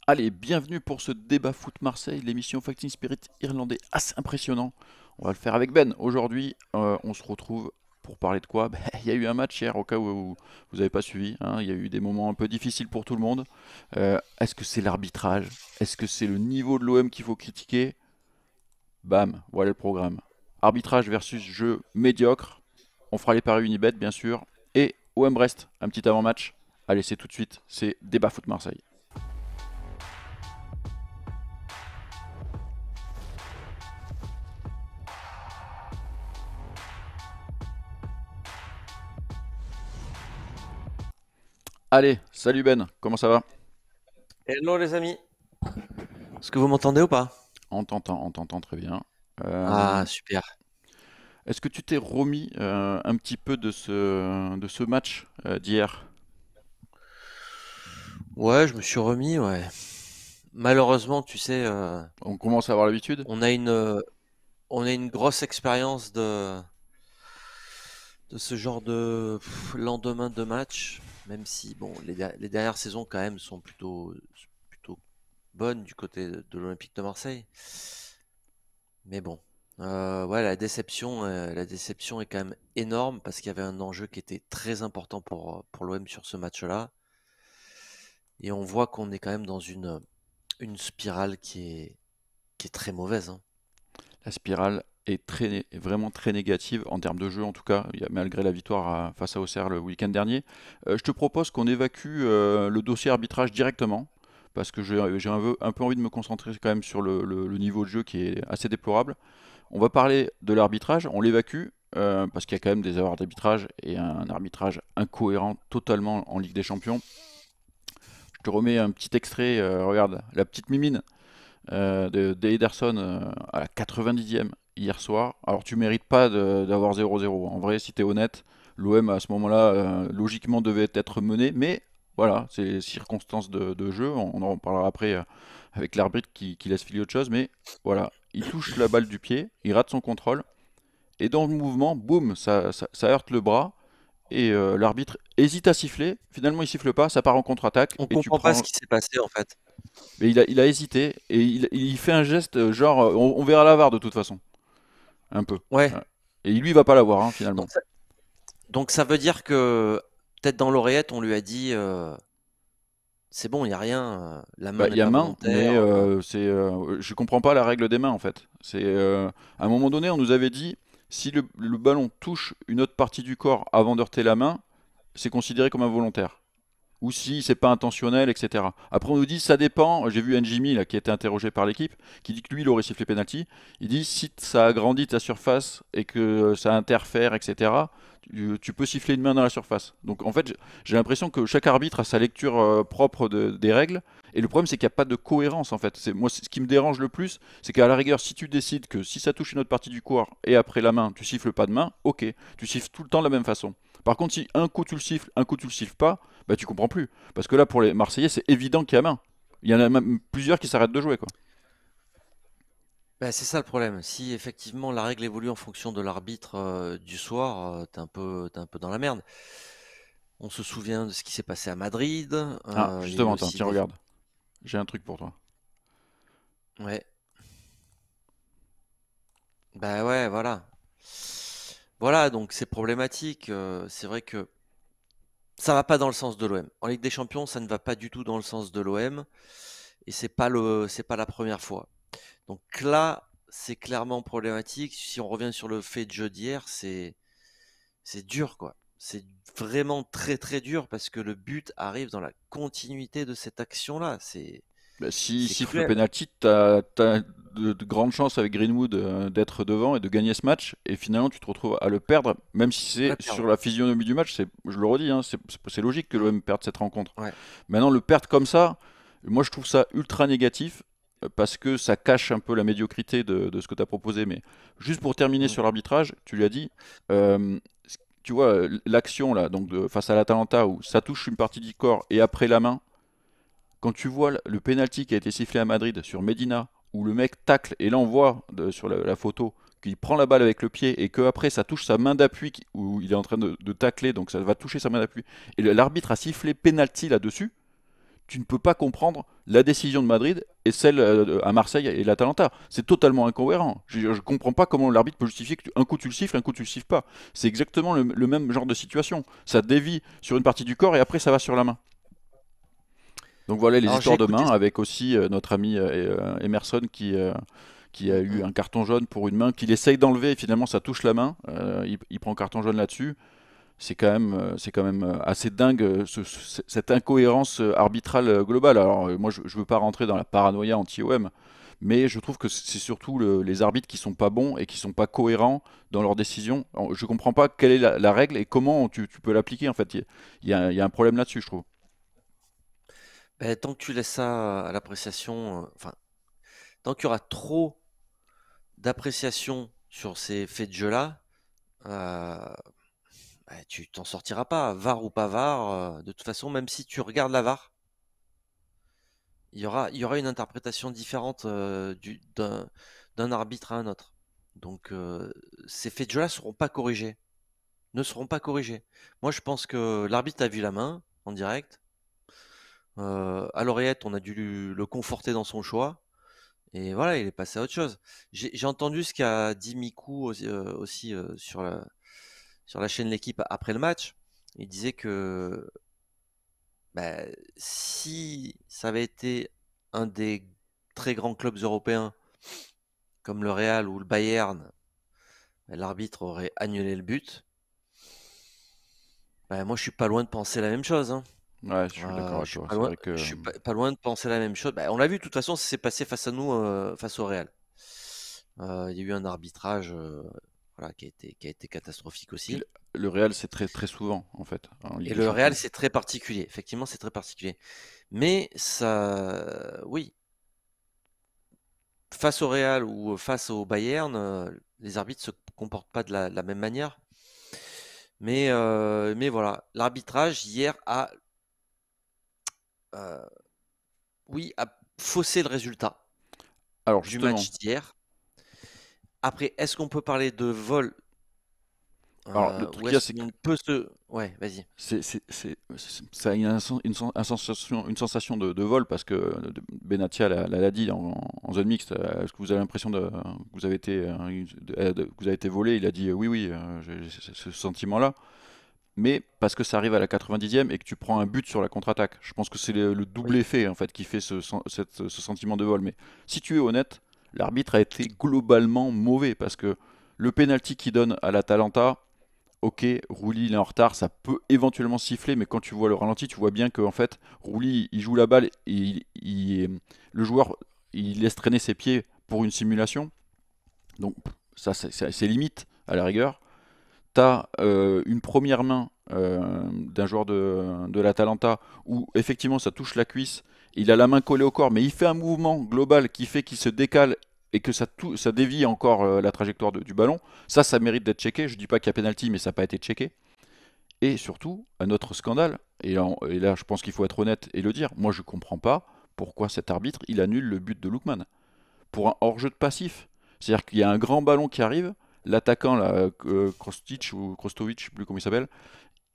Allez, bienvenue pour ce débat foot Marseille, l'émission Fighting Spirit irlandais assez impressionnant. On va le faire avec Ben. Aujourd'hui, on se retrouve pour parler de quoi? Il y a eu un match hier, au cas où vous n'avez pas suivi, hein. Il y a eu des moments un peu difficiles pour tout le monde. Est-ce que c'est l'arbitrage? Est-ce que c'est le niveau de l'OM qu'il faut critiquer? Bam, voilà le programme. Arbitrage versus jeu médiocre. On fera les paris Unibet, bien sûr. Et OM Brest, un petit avant-match. Allez, c'est tout de suite, c'est débat foot Marseille. Allez, salut Ben, comment ça va? Hello les amis, est-ce que vous m'entendez ou pas? On t'entend très bien. Ah Euh, super. Est-ce que tu t'es remis un petit peu de ce match d'hier? Ouais, je me suis remis, ouais. Malheureusement, tu sais, On commence à avoir l'habitude? on a une, euh, on a une grosse expérience de ce genre de lendemain de match, même si bon, les dernières saisons quand même sont plutôt bonnes du côté de l'Olympique de Marseille. Mais bon, ouais, la déception est quand même énorme parce qu'il y avait un enjeu qui était très important pour l'OM sur ce match-là. Et on voit qu'on est quand même dans une spirale qui est très mauvaise, hein. La spirale est vraiment très négative en termes de jeu en tout cas, malgré la victoire face à Auxerre le week-end dernier. Je te propose qu'on évacue le dossier arbitrage directement, parce que j'ai un peu envie de me concentrer quand même sur le niveau de jeu qui est assez déplorable. On va parler de l'arbitrage, on l'évacue, parce qu'il y a quand même des erreurs d'arbitrage et un arbitrage incohérent totalement en Ligue des Champions. Je te remets un petit extrait, regarde, la petite mimine de Ederson à la 90e hier soir. Alors tu mérites pas d'avoir 0-0. En vrai, si tu es honnête, l'OM à ce moment-là, logiquement, devait être mené, mais voilà, c'est circonstances de jeu. On en parlera après avec l'arbitre qui laisse filer autre chose, mais voilà, il touche la balle du pied, il rate son contrôle, et dans le mouvement, boum, ça heurte le bras. Et l'arbitre hésite à siffler, finalement il siffle pas, ça part en contre-attaque On et tu comprend pas ce prends. qui s'est passé en fait. Mais il a hésité et il fait un geste genre on verra la VAR de toute façon, un peu. Ouais. Ouais. Et lui il va pas l'avoir hein, finalement. Donc ça, donc ça veut dire que peut-être dans l'oreillette on lui a dit c'est bon, il y a rien, la Bah main il n'est y a pas main, volontaire. mais je comprends pas la règle des mains en fait. À un moment donné on nous avait dit si le ballon touche une autre partie du corps avant d'heurter la main, c'est considéré comme involontaire. Ou si c'est pas intentionnel, etc. Après, on nous dit ça dépend. J'ai vu Njimi là, qui a été interrogé par l'équipe, qui dit que lui, il aurait sifflé penalty. Il dit si ça agrandit ta surface et que ça interfère, etc. Tu peux siffler une main dans la surface. Donc en fait, j'ai l'impression que chaque arbitre a sa lecture propre des règles. Et le problème, c'est qu'il n'y a pas de cohérence en fait. Ce qui me dérange le plus, c'est qu'à la rigueur, si tu décides que si ça touche une autre partie du corps et après la main, tu siffles pas de main, ok, tu siffles tout le temps de la même façon. Par contre, si un coup tu le siffles, un coup tu le siffles pas, bah tu comprends plus. Parce que là, pour les Marseillais, c'est évident qu'il y a main. Il y en a même plusieurs qui s'arrêtent de jouer, quoi. Bah, c'est ça le problème. Si effectivement la règle évolue en fonction de l'arbitre du soir, t'es un peu dans la merde. On se souvient de ce qui s'est passé à Madrid. Ah, Il y a eu justement, aussi tiens, des. regarde. J'ai un truc pour toi. Ouais. Bah ouais, voilà. Voilà, donc c'est problématique. C'est vrai que ça va pas dans le sens de l'OM. En Ligue des Champions, ça ne va pas du tout dans le sens de l'OM et c'est pas la première fois. Donc là, c'est clairement problématique. Si on revient sur le fait de jeu d'hier, c'est dur quoi. C'est vraiment très très dur parce que le but arrive dans la continuité de cette action-là. Bah, si C'est siffle le cruel. penalty, t'as de grandes chances avec Greenwood d'être devant et de gagner ce match. Et finalement, tu te retrouves à le perdre, même si On va c'est le sur perdre. la physionomie du match. Je le redis, hein, c'est logique que Mm. l'OM perde cette rencontre. Ouais. Maintenant, le perdre comme ça, moi je trouve ça ultra négatif parce que ça cache un peu la médiocrité de ce que tu as proposé. Mais juste pour terminer Mm. sur l'arbitrage, tu lui as dit, euh, tu vois, l'action là, donc face à l'Atalanta où ça touche une partie du corps et après la main, quand tu vois le penalty qui a été sifflé à Madrid sur Medina, où le mec tacle, et là on voit sur la photo qu'il prend la balle avec le pied et que après ça touche sa main d'appui où il est en train de tacler, donc ça va toucher sa main d'appui, et l'arbitre a sifflé penalty là-dessus, tu ne peux pas comprendre la décision de Madrid et celle à Marseille et l'Atalanta. C'est totalement incohérent. Je ne comprends pas comment l'arbitre peut justifier qu'un coup tu le siffles, un coup tu le siffles pas. C'est exactement le même genre de situation. Ça dévie sur une partie du corps et après ça va sur la main. Donc voilà les Alors j'ai histoires de écouté. main avec aussi notre ami Emerson qui a eu Mm. un carton jaune pour une main qu'il essaye d'enlever et finalement ça touche la main. Il prend un carton jaune là-dessus. C'est quand même assez dingue cette incohérence arbitrale globale. Alors moi je veux pas rentrer dans la paranoïa anti-OM, mais je trouve que c'est surtout les arbitres qui sont pas bons et qui sont pas cohérents dans leurs décisions. Alors, je comprends pas quelle est la règle et comment tu peux l'appliquer en fait. Il y a un problème là-dessus, je trouve. Ben, tant que tu laisses ça à l'appréciation, enfin, tant qu'il y aura trop d'appréciation sur ces faits de jeu-là, euh, ben, tu t'en sortiras pas. VAR ou pas VAR, de toute façon, même si tu regardes la VAR, il y aura une interprétation différente d'un arbitre à un autre. Donc, ces faits de jeu-là ne seront pas corrigés. Moi, je pense que l'arbitre a vu la main en direct. À l'oreillette, on a dû le conforter dans son choix. Et voilà, il est passé à autre chose. J'ai entendu ce qu'a dit Mikou aussi, sur la chaîne L'équipe après le match. Il disait que bah, si ça avait été un des très grands clubs européens comme le Real ou le Bayern, bah, l'arbitre aurait annulé le but. Bah, moi, je suis pas loin de penser la même chose, hein. Ouais, je suis d'accord avec Je suis toi. pas C'est loin, vrai que je suis pas loin de penser la même chose. Bah, on l'a vu, de toute façon, ça s'est passé face à nous, face au Real. Il y a eu un arbitrage, voilà, qui a été catastrophique puis aussi. le Real c'est très très souvent en fait en Ligue Et des le Real, Champions. c'est très particulier. Effectivement, c'est très particulier. Mais ça, oui, face au Real ou face au Bayern, les arbitres se comportent pas de la même manière. Mais voilà, l'arbitrage hier euh, oui, a faussé le résultat Alors du justement, match d'hier. Après, est-ce qu'on peut parler de vol, alors le truc ou qu'il y a est-ce c'est qu'on peut se... Ouais, vas-y. ça a une sensation de vol parce que Benatia l'a dit en zone mixte. Est-ce que vous avez l'impression que vous avez été, que vous avez été volé? Il a dit oui, oui, j'ai ce sentiment-là. Mais parce que ça arrive à la 90e et que tu prends un but sur la contre-attaque. Je pense que c'est le double Oui. effet en fait qui fait ce sentiment de vol. Mais si tu es honnête, l'arbitre a été globalement mauvais parce que le penalty qu'il donne à l'Atalanta, ok, Rouli il est en retard, ça peut éventuellement siffler, mais quand tu vois le ralenti, tu vois bien que en fait, Rouli il joue la balle et le joueur il laisse traîner ses pieds pour une simulation. Donc ça c'est limite à la rigueur. T'as une première main d'un joueur de l'Atalanta où effectivement ça touche la cuisse, il a la main collée au corps, mais il fait un mouvement global qui fait qu'il se décale et que ça dévie encore la trajectoire du ballon. Ça mérite d'être checké. Je dis pas qu'il y a pénalty, mais ça n'a pas été checké. Et surtout, un autre scandale, et là je pense qu'il faut être honnête et le dire, moi je comprends pas pourquoi cet arbitre il annule le but de Lookman pour un hors-jeu de passif. C'est-à-dire qu'il y a un grand ballon qui arrive, l'attaquant, là, Krostic ou Krostovic, je sais plus comment il s'appelle,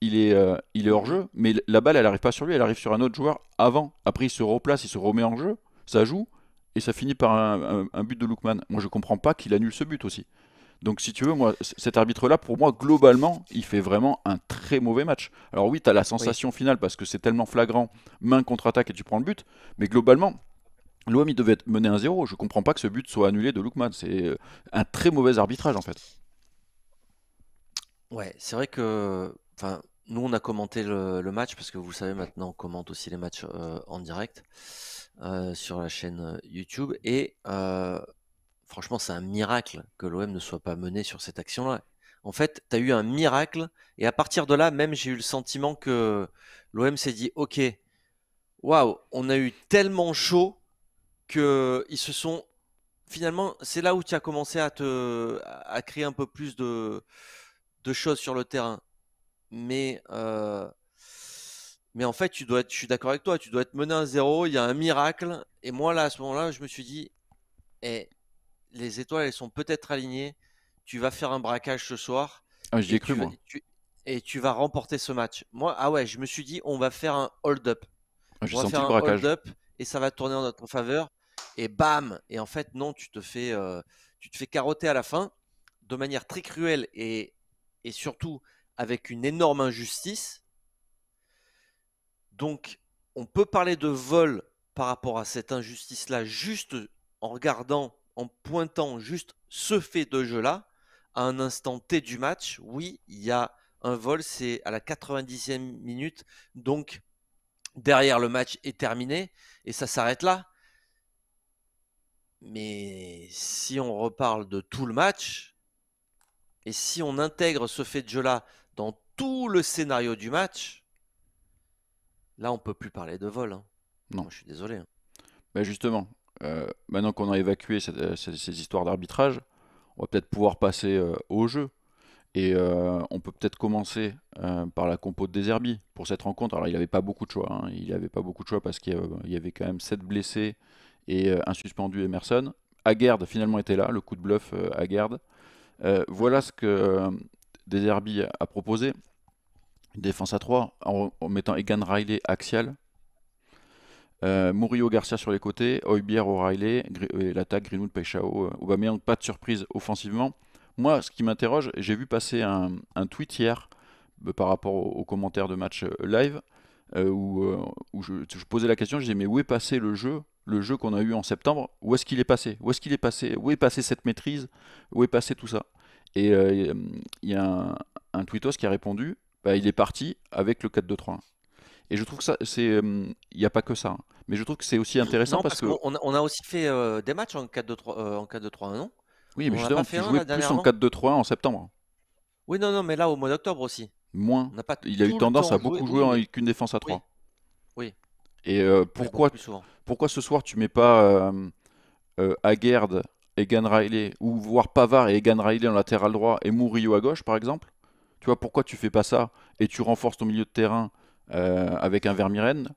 il est hors Mhm. jeu, mais la balle elle arrive pas sur lui, elle arrive sur un autre joueur avant. Après il se replace, il se remet en jeu, ça joue, et ça finit par un but de Lookman. Moi je comprends pas qu'il annule ce but aussi. Donc si tu veux, moi, cet arbitre-là, pour moi, globalement, il fait vraiment un très mauvais match. Alors oui, tu as la Oui. sensation finale parce que c'est tellement flagrant, main contre-attaque et tu prends le but, mais globalement, l'OM il devait être mené 1-0. Je comprends pas que ce but soit annulé de Lookman. C'est un très mauvais arbitrage en fait. Ouais, c'est vrai que, enfin, nous on a commenté le match parce que vous le savez maintenant, on commente aussi les matchs en direct sur la chaîne YouTube et franchement, c'est un miracle que l'OM ne soit pas mené sur cette action-là. En fait, tu as eu un miracle et à partir de là, même j'ai eu le sentiment que l'OM s'est dit, ok, waouh, on a eu tellement chaud que ils se sont finalement, c'est là où tu as commencé à créer un peu plus de choses sur le terrain. Mais, mais en fait, je suis d'accord avec toi, tu dois être mené 1-0, il y a un miracle. Et moi, là, à ce moment-là, je me suis dit, eh, les étoiles, elles sont peut-être alignées. Tu vas faire un braquage ce soir Ah, j'y ai et cru tu vas, moi. tu- et tu vas remporter ce match. Moi, ah ouais, je me suis dit, on va faire un hold-up. J'ai On va senti faire le un braquage. hold-up et ça va tourner en notre faveur. Et bam! Et en fait, non, tu te fais carotter à la fin de manière très cruelle et surtout avec une énorme injustice. Donc, on peut parler de vol par rapport à cette injustice-là, juste en regardant, en pointant juste ce fait de jeu-là, à un instant T du match. Oui, il y a un vol, c'est à la 90e minute. Donc, derrière, le match est terminé et ça s'arrête là. Mais si on reparle de tout le match, et si on intègre ce fait de jeu-là dans tout le scénario du match, là, on peut plus parler de vol, hein. Non. Moi, je suis désolé, hein. Bah justement, maintenant qu'on a évacué ces histoires d'arbitrage, on va peut-être pouvoir passer au jeu. Et on peut peut-être commencer par la compo de Deserbi pour cette rencontre. Alors il n'avait pas beaucoup de choix, hein. Il n'avait pas beaucoup de choix parce qu'il y avait quand même 7 blessés et un suspendu Emerson. Aguerd finalement était là, le coup de bluff Aguerd. Voilà ce que Deserbi a proposé. Une défense à 3 en mettant Egan Riley axial. Murillo Garcia sur les côtés, Højbjerg O'Reilly, et l'attaque Greenwood Peixao, Aubameyang, pas de surprise offensivement. Moi, ce qui m'interroge, j'ai vu passer un tweet hier par rapport aux commentaires de match live, où je posais la question, je disais mais où est passé le jeu qu'on a eu en septembre, où est-ce qu'il est passé? Où est-ce qu'il est passé? Où est passé cette maîtrise? Où est passé tout ça? Et il y a un tweetos qui a répondu, bah, il est parti avec le 4-2-3-1. Et je trouve que ça, il n'y a pas que ça, hein. Mais je trouve que c'est aussi intéressant Non, parce parce que, qu'on a aussi fait des matchs en 4-2-3, en 4-2-3-1, non? oui, On mais n'en a pas justement, fait tu un jouais là plus en dernièrement? 4-2-3-1 en septembre. Oui, non, non, mais là au mois d'octobre aussi. Moins. On n'a pas Il a eu tout le tendance à temps joué. beaucoup jouer Oui, mais avec une défense à oui, 3. oui, Et oui, beaucoup plus souvent. pourquoi ce soir tu mets pas Aguerd, Egan Riley, ou voire Pavard et Egan Riley en latéral droit et Murillo à gauche par exemple? Tu vois, pourquoi tu fais pas ça et tu renforces ton milieu de terrain avec un Vermiren,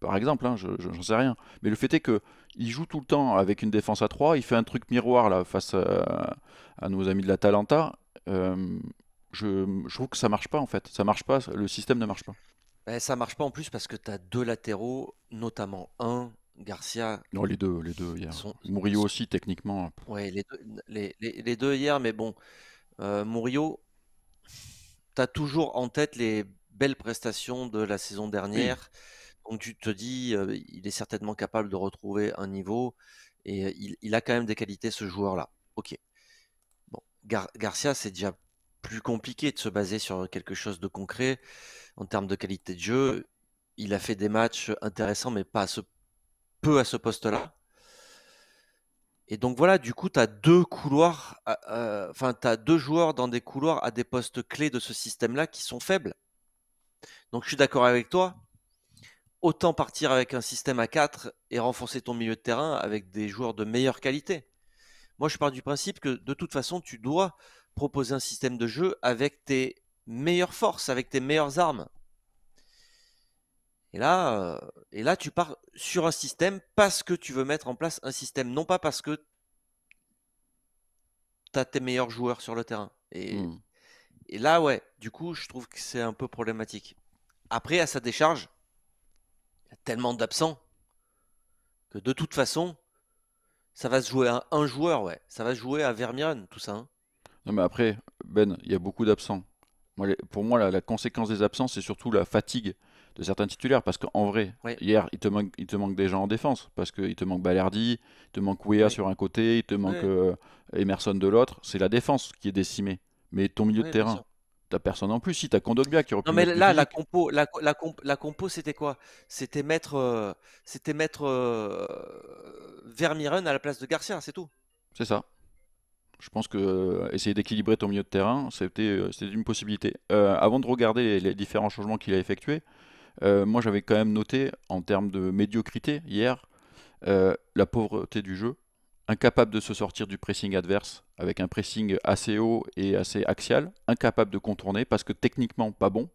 par exemple, hein, j'en sais rien. Mais le fait est que il joue tout le temps avec une défense à 3, il fait un truc miroir là face à nos amis de la Talenta. Euh, je trouve que ça marche pas en fait. Ça marche pas, le système ne marche pas. Ben, ça marche pas en plus parce que tu as deux latéraux, notamment un, Garcia, Non, les deux hier. sont, Murillo sont- aussi techniquement. ouais, les deux hier, mais bon, Murillo, tu as toujours en tête les belles prestations de la saison Oui, dernière. Donc tu te dis, il est certainement capable de retrouver un niveau et il a quand même des qualités, ce joueur-là. Ok. Bon, Garcia, c'est déjà plus compliqué de se baser sur quelque chose de concret en termes de qualité de jeu. Il a fait des matchs intéressants, mais pas peu à ce poste-là. Et donc voilà, du coup, tu as deux couloirs, enfin, tu as deux joueurs dans des couloirs à des postes clés de ce système-là qui sont faibles. Donc je suis d'accord avec toi. Autant partir avec un système à 4 et renforcer ton milieu de terrain avec des joueurs de meilleure qualité. Moi, je pars du principe que de toute façon, tu dois proposer un système de jeu avec tes meilleures forces, avec tes meilleures armes. Et là, tu pars sur un système parce que tu veux mettre en place un système, non pas parce que tu as tes meilleurs joueurs sur le terrain. hmm. Et là, ouais, du coup, je trouve que c'est un peu problématique. Après, à sa décharge, il y a tellement d'absents que de toute façon, ça va se jouer à un joueur, ouais. Ça va se jouer à Vermieren, tout ça, hein. Non, mais après, Ben, il y a beaucoup d'absents. Pour moi, la conséquence des absents, c'est surtout la fatigue de certains titulaires. Parce qu'en vrai, Oui, hier, il te manque des gens en défense. Parce qu'il te manque Balerdi, il te manque Wea oui, sur un côté, il te manque oui, Emerson de l'autre. C'est la défense qui est décimée. Mais ton milieu de oui, bien terrain, sûr. t'as personne en plus. Si, t'as Kondogbia qui aurait Non, pu mais mettre du là, physique. la compo, c'était quoi? C'était mettre Vermieren à la place de Garcia, c'est tout. C'est ça. Je pense que essayer d'équilibrer ton milieu de terrain, c'était une possibilité. Avant de regarder les différents changements qu'il a effectués, moi j'avais quand même noté en termes de médiocrité hier la pauvreté du jeu, incapable de se sortir du pressing adverse avec un pressing assez haut et assez axial, incapable de contourner parce que techniquement pas bon,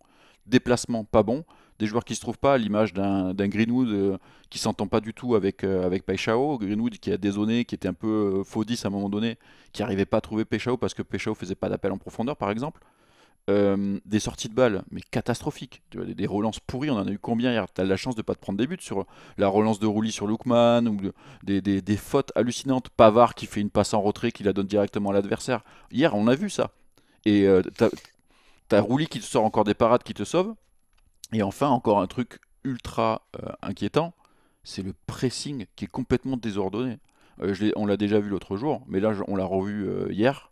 déplacement pas bon, des joueurs qui se trouvent pas à l'image d'un Greenwood qui s'entend pas du tout avec Peixao, Greenwood qui a dézonné, qui était un peu faux 10 à un moment donné, qui arrivait pas à trouver Peixao parce que Peixao faisait pas d'appel en profondeur par exemple. Des sorties de balles, mais catastrophiques. Tu vois, des relances pourries, on en a eu combien hier? T'as de la chance de pas te prendre des buts sur la relance de Rouli sur Lookman, ou des fautes hallucinantes. Pavard qui fait une passe en retrait, qui la donne directement à l'adversaire. Hier, on a vu ça. Et t'as Rouli qui te sort encore des parades qui te sauvent. Et enfin, encore un truc ultra inquiétant, c'est le pressing qui est complètement désordonné. On l'a déjà vu l'autre jour, mais là, on l'a revu hier.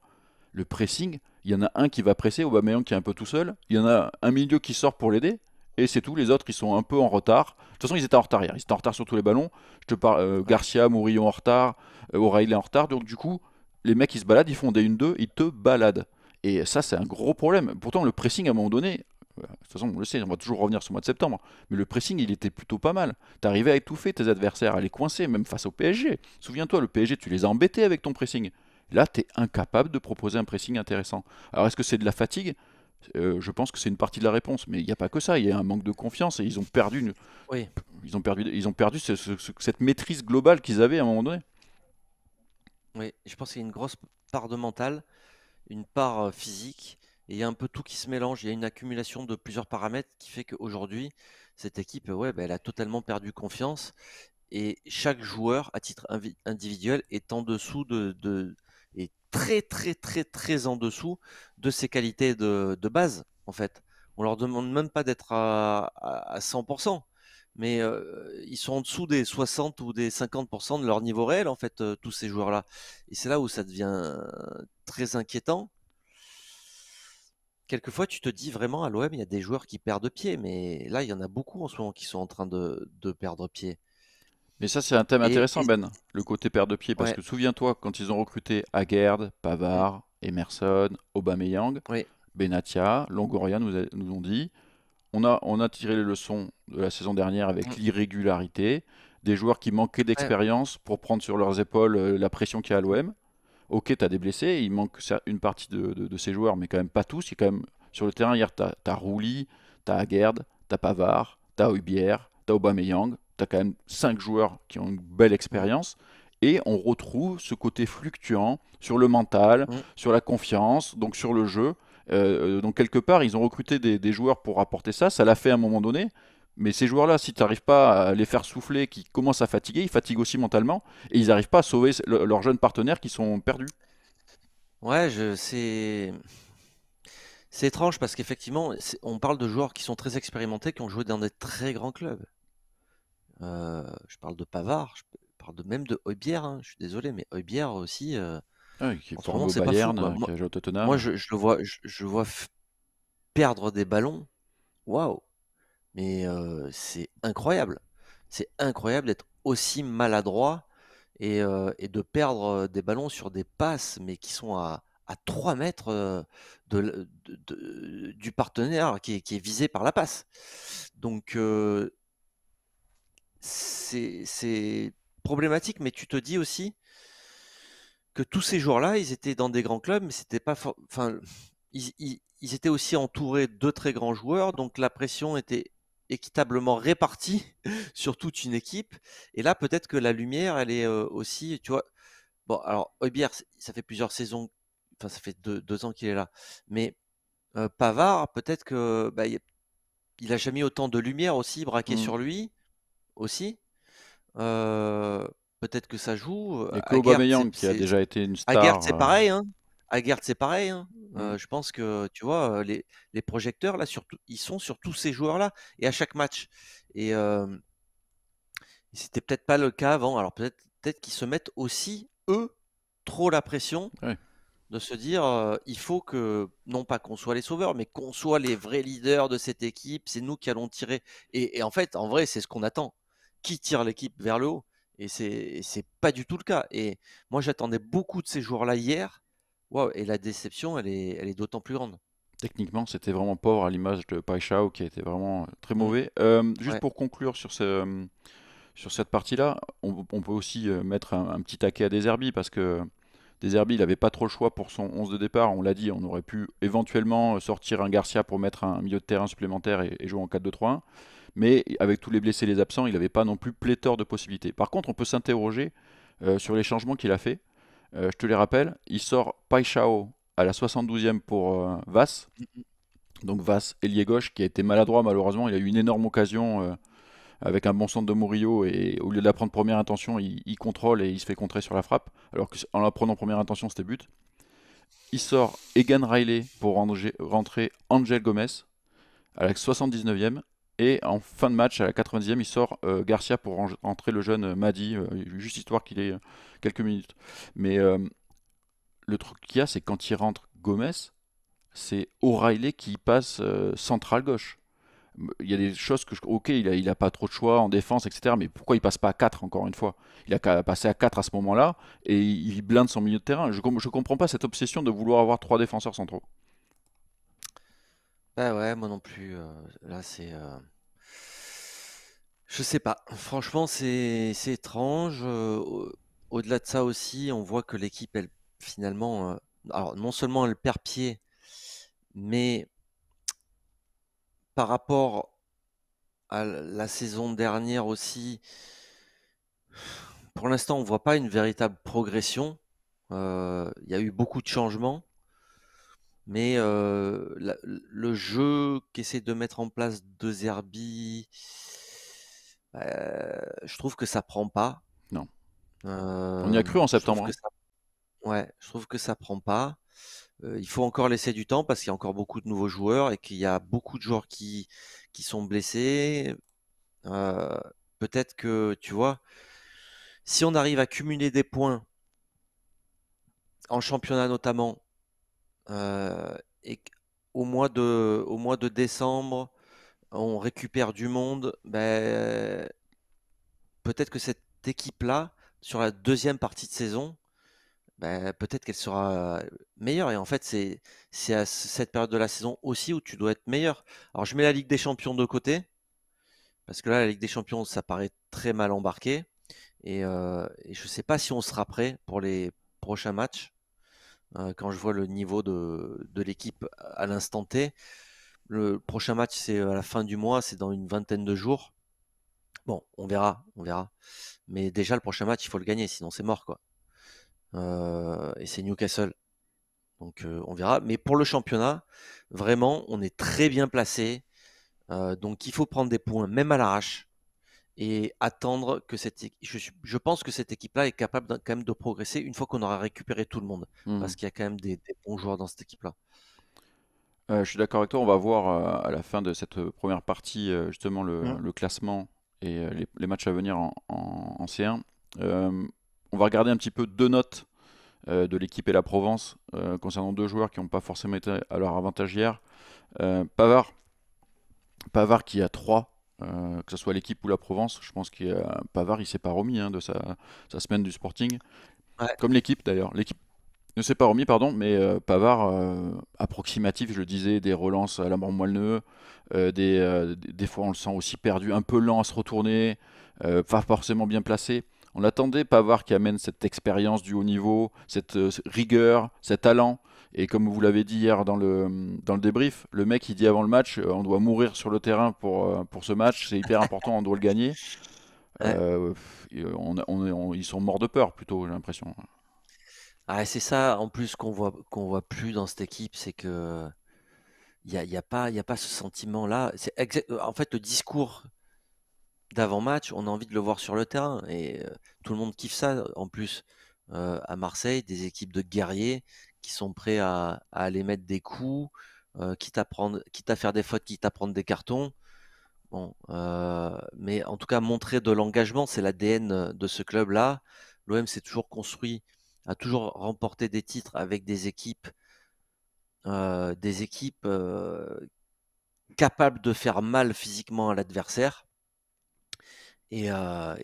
Le pressing, il y en a un qui va presser, Aubameyang qui est un peu tout seul, il y en a un milieu qui sort pour l'aider, et c'est tout. Les autres, ils sont un peu en retard. De toute façon, ils étaient en retard hier. Ils étaient en retard sur tous les ballons. Je te parle, Ouais. Garcia, Murillo en retard, O'Reilly en retard. Donc, du coup, les mecs, ils se baladent, ils font des 1-2, ils te baladent. Et ça, c'est un gros problème. Pourtant, le pressing, à un moment donné, de toute façon, on le sait, on va toujours revenir sur le mois de septembre, mais le pressing, il était plutôt pas mal. T'arrivais à étouffer tes adversaires, à les coincer, même face au PSG. Souviens-toi, le PSG, tu les as embêtés avec ton pressing. Là, tu es incapable de proposer un pressing intéressant. Alors, est-ce que c'est de la fatigue? Je pense que c'est une partie de la réponse, mais il n'y a pas que ça. Il y a un manque de confiance et Oui, ils ont perdu cette maîtrise globale qu'ils avaient à un moment donné. oui. Je pense qu'il y a une grosse part de mental, une part physique, et il y a un peu tout qui se mélange. Il y a une accumulation de plusieurs paramètres qui fait qu'aujourd'hui, cette équipe, ouais, bah, elle a totalement perdu confiance. Et chaque joueur, à titre individuel, est en dessous est très, très, très, très en dessous de ses qualités de base, en fait. On leur demande même pas d'être à 100%, mais ils sont en dessous des 60 ou des 50% de leur niveau réel, en fait, tous ces joueurs-là. Et c'est là où ça devient très inquiétant. Quelquefois, tu te dis vraiment à l'OM, il y a des joueurs qui perdent pied, mais là, il y en a beaucoup en ce moment qui sont en train de perdre pied. Mais ça, c'est un thème Et, intéressant, et- Ben, le côté paire de pied, parce ouais, que souviens-toi, quand ils ont recruté Aguerd, mm, Pavard, Emerson, Aubameyang, oui, Benatia, Longoria nous ont dit, on a tiré les leçons de la saison dernière avec mm, l'irrégularité, des joueurs qui manquaient ouais, d'expérience pour prendre sur leurs épaules la pression qu'il y a à l'OM. Ok, tu as des blessés, il manque une partie de ces joueurs, mais quand même pas tous. Il y a quand même, sur le terrain, hier, tu as Rouli, tu as Aguerd, tu as Pavard, tu as Højbjerg, tu as Aubameyang, tu as quand même 5 joueurs qui ont une belle mm, expérience. Et on retrouve ce côté fluctuant sur le mental, mm. sur la confiance, donc sur le jeu. Donc quelque part, ils ont recruté des joueurs pour apporter ça. Ça l'a fait à un moment donné. Mais ces joueurs-là, si tu n'arrives pas à les faire souffler, qui commencent à fatiguer, ils fatiguent aussi mentalement. Et ils n'arrivent pas à sauver leurs jeunes partenaires qui sont perdus. Ouais, c'est étrange parce qu'effectivement, on parle de joueurs qui sont très expérimentés, qui ont joué dans des très grands clubs. Je parle de Pavard, je parle même de Højbjerg, hein. Je suis désolé, mais Højbjerg aussi, Ah oui, qui est en ce formé moment, au c'est pas fou, Bayern, quoi. qui Moi, a joué au moi, Tottenham. je le vois perdre des ballons. Waouh! Mais c'est incroyable. C'est incroyable d'être aussi maladroit et de perdre des ballons sur des passes, mais qui sont à 3 mètres du partenaire qui est visé par la passe. Donc c'est problématique, mais tu te dis aussi que tous ces joueurs-là, ils étaient dans des grands clubs, mais c'était pas, enfin, ils étaient aussi entourés de très grands joueurs, donc la pression était équitablement répartie sur toute une équipe. Et là, peut-être que la lumière, elle est aussi, tu vois. Bon, alors Højbjerg, ça fait plusieurs saisons, enfin, ça fait 2 ans qu'il est là, mais Pavard, peut-être que bah, il a jamais eu autant de lumière aussi braquée Hmm. sur lui aussi. Euh, Peut-être que ça joue. Il n'y a que Aubameyang qui a C'est déjà été une Aguerd, star. c'est pareil, hein. Aguerd, c'est pareil, hein. Hmm. Je pense que, tu vois, les projecteurs, là, surtout, ils sont sur tous ces joueurs-là et à chaque match. Et c'était peut-être pas le cas avant. Alors peut-être qu'ils se mettent aussi, eux, trop la pression Ouais. de se dire, il faut que, non pas qu'on soit les sauveurs, mais qu'on soit les vrais leaders de cette équipe. C'est nous qui allons tirer. Et en fait, en vrai, c'est ce qu'on attend. Qui tire l'équipe vers le haut? Et c'est pas du tout le cas. Et moi, j'attendais beaucoup de ces joueurs-là hier. Waouh, et la déception, elle est d'autant plus grande. Techniquement, c'était vraiment pauvre à l'image de Paixão qui a été vraiment très Mm, mauvais. Juste ouais. pour conclure sur cette partie-là, on peut aussi mettre un petit taquet à Deserbi parce que Deserbi, il n'avait pas trop le choix pour son 11 de départ. On l'a dit, on aurait pu éventuellement sortir un Garcia pour mettre un milieu de terrain supplémentaire et jouer en 4-2-3-1. Mais avec tous les blessés et les absents, il n'avait pas non plus pléthore de possibilités. Par contre, on peut s'interroger sur les changements qu'il a fait. Je te les rappelle, il sort Paixão à la 72e pour Vass. Donc Vass, ailier gauche, qui a été maladroit malheureusement. Il a eu une énorme occasion avec un bon centre de Murillo et au lieu de la prendre première intention, il contrôle et il se fait contrer sur la frappe. Alors qu'en la prenant première intention, c'était but. Il sort Egan Riley pour rentrer Angel Gomez à la 79e. Et en fin de match, à la 90e, il sort Garcia pour rentrer le jeune Madi, juste histoire qu'il ait quelques minutes. Mais le truc qu'il y a, c'est quand il rentre Gomez, c'est O'Reilly qui passe central gauche. Il y a des choses que ok, il a pas trop de choix en défense, etc. Mais pourquoi il passe pas à 4 encore une fois? Il a qu'à passer à 4 à ce moment-là et il blinde son milieu de terrain. Je comprends pas cette obsession de vouloir avoir 3 défenseurs centraux. Bah ouais, moi non plus. Là, c'est. Je sais pas. Franchement, c'est étrange. Au-delà de ça aussi, on voit que l'équipe, elle, finalement, alors non seulement elle perd pied, mais par rapport à la saison dernière aussi, pour l'instant, on voit pas une véritable progression. Il y a eu beaucoup de changements, mais le jeu qu'essaie de mettre en place De Zerbi, je trouve que ça prend pas. Non. On y a cru en Je trouve septembre, que hein. ça, ouais, je trouve que ça prend pas. Il faut encore laisser du temps parce qu'il y a encore beaucoup de nouveaux joueurs et qu'il y a beaucoup de joueurs qui sont blessés. Euh, Peut-être que, tu vois, si on arrive à cumuler des points en championnat notamment, et au mois de décembre, on récupère du monde, ben, peut-être que cette équipe-là, sur la deuxième partie de saison, ben, peut-être qu'elle sera meilleure. Et en fait, c'est à cette période de la saison aussi où tu dois être meilleur. Alors, je mets la Ligue des Champions de côté, parce que là, la Ligue des Champions, ça paraît très mal embarqué. Et je ne sais pas si on sera prêt pour les prochains matchs. Quand je vois le niveau de l'équipe à l'instant T, le prochain match, c'est à la fin du mois, c'est dans une vingtaine de jours. Bon, on verra, on verra. Mais déjà, le prochain match, il faut le gagner, sinon c'est mort, quoi. Et c'est Newcastle. Donc on verra. Mais pour le championnat, vraiment, on est très bien placé. Donc il faut prendre des points, même à l'arrache, et attendre que je pense que cette équipe-là est capable quand même de progresser une fois qu'on aura récupéré tout le monde. Mhm. Parce qu'il y a quand même des bons joueurs dans cette équipe-là. Je suis d'accord avec toi. On va voir à la fin de cette première partie justement Mm. le classement et les matchs à venir en C1. Euh, on va regarder un petit peu deux notes de l'équipe et la Provence concernant deux joueurs qui n'ont pas forcément été à leur avantage hier. Pavard, Pavard qui a 3, que ce soit l'équipe ou la Provence. Je pense que Pavard il s'est pas remis hein, de sa semaine du Sporting. Ouais. Comme l'équipe d'ailleurs. L'équipe ne s'est pas remis, pardon, mais Pavard, approximatif, je le disais, des relances à la mort moelleux, des fois on le sent aussi perdu, un peu lent à se retourner, pas forcément bien placé. On attendait Pavard qui amène cette expérience du haut niveau, cette rigueur, cet talent. Et comme vous l'avez dit hier dans le débrief, le mec il dit avant le match, on doit mourir sur le terrain pour ce match, c'est hyper important, on doit le gagner. Ouais. Ils sont morts de peur plutôt, j'ai l'impression. Ah, c'est ça, en plus, qu'on voit plus dans cette équipe, c'est que il y a pas ce sentiment-là. En fait, le discours d'avant-match, on a envie de le voir sur le terrain. Et tout le monde kiffe ça. En plus, à Marseille, des équipes de guerriers qui sont prêts à aller mettre des coups, quitte à faire des fautes, quitte à prendre des cartons. Bon, mais en tout cas, montrer de l'engagement, c'est l'ADN de ce club-là. L'OM s'est toujours construit, a toujours remporté des titres avec des équipes capables de faire mal physiquement à l'adversaire. Et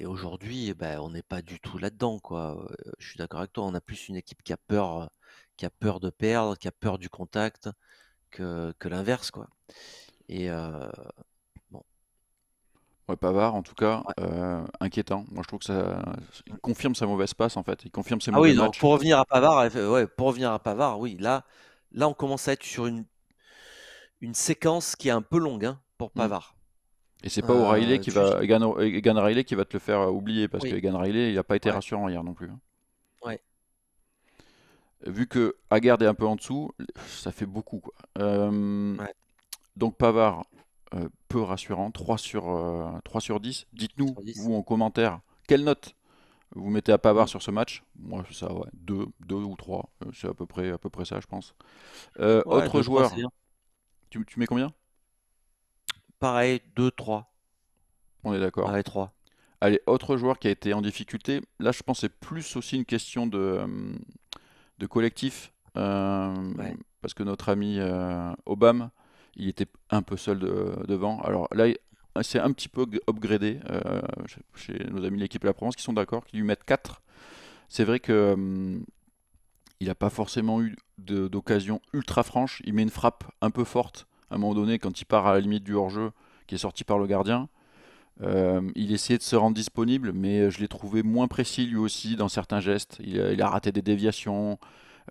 aujourd'hui, eh ben, on n'est pas du tout là-dedans, quoi. Je suis d'accord avec toi. On a plus une équipe qui a peur de perdre, qui a peur du contact, que l'inverse, quoi. Et bon, Ouais, Pavard, en tout cas, ouais. inquiétant. Moi, je trouve que il confirme sa mauvaise passe, en fait. Il confirme ses Ah mauvais oui, non, matchs. pour revenir à Pavard, ouais, pour revenir à Pavard, oui, là, on commence à être sur une séquence qui est un peu longue, hein, pour Hmm. Pavard. Et c'est pas O'Reilly qui Juste, va, Egan Riley qui va te le faire oublier, parce que oui, Egan Riley, il n'a pas été ouais, rassurant hier non plus, hein. ouais, Vu que Haggard est un peu en dessous, ça fait beaucoup, quoi. ouais. Donc Pavard, peu rassurant, 3 sur 10. Dites-nous, Sur 10. vous en commentaire, quelle note vous mettez à Pavard Mm. sur ce match? Moi, c'est ça, ouais, 2 ou 3. C'est à peu près ça, je pense. Ouais, Autre 2-3 c'est joueur, bien. tu mets combien? Pareil, 2-3. On est d'accord. Allez, 3. Allez, autre joueur qui a été en difficulté. Là, je pense que c'est plus aussi une question de collectif. Ouais. Parce que notre ami Obama, il était un peu seul devant. Alors là, c'est un petit peu upgradé chez nos amis de l'équipe de la Provence qui sont d'accord, qui lui mettent 4. C'est vrai que il n'a pas forcément eu d'occasion ultra franche. Il met une frappe un peu forte à un moment donné quand il part à la limite du hors-jeu qui est sorti par le gardien. Il essayait de se rendre disponible, mais je l'ai trouvé moins précis lui aussi dans certains gestes. Il a raté des déviations.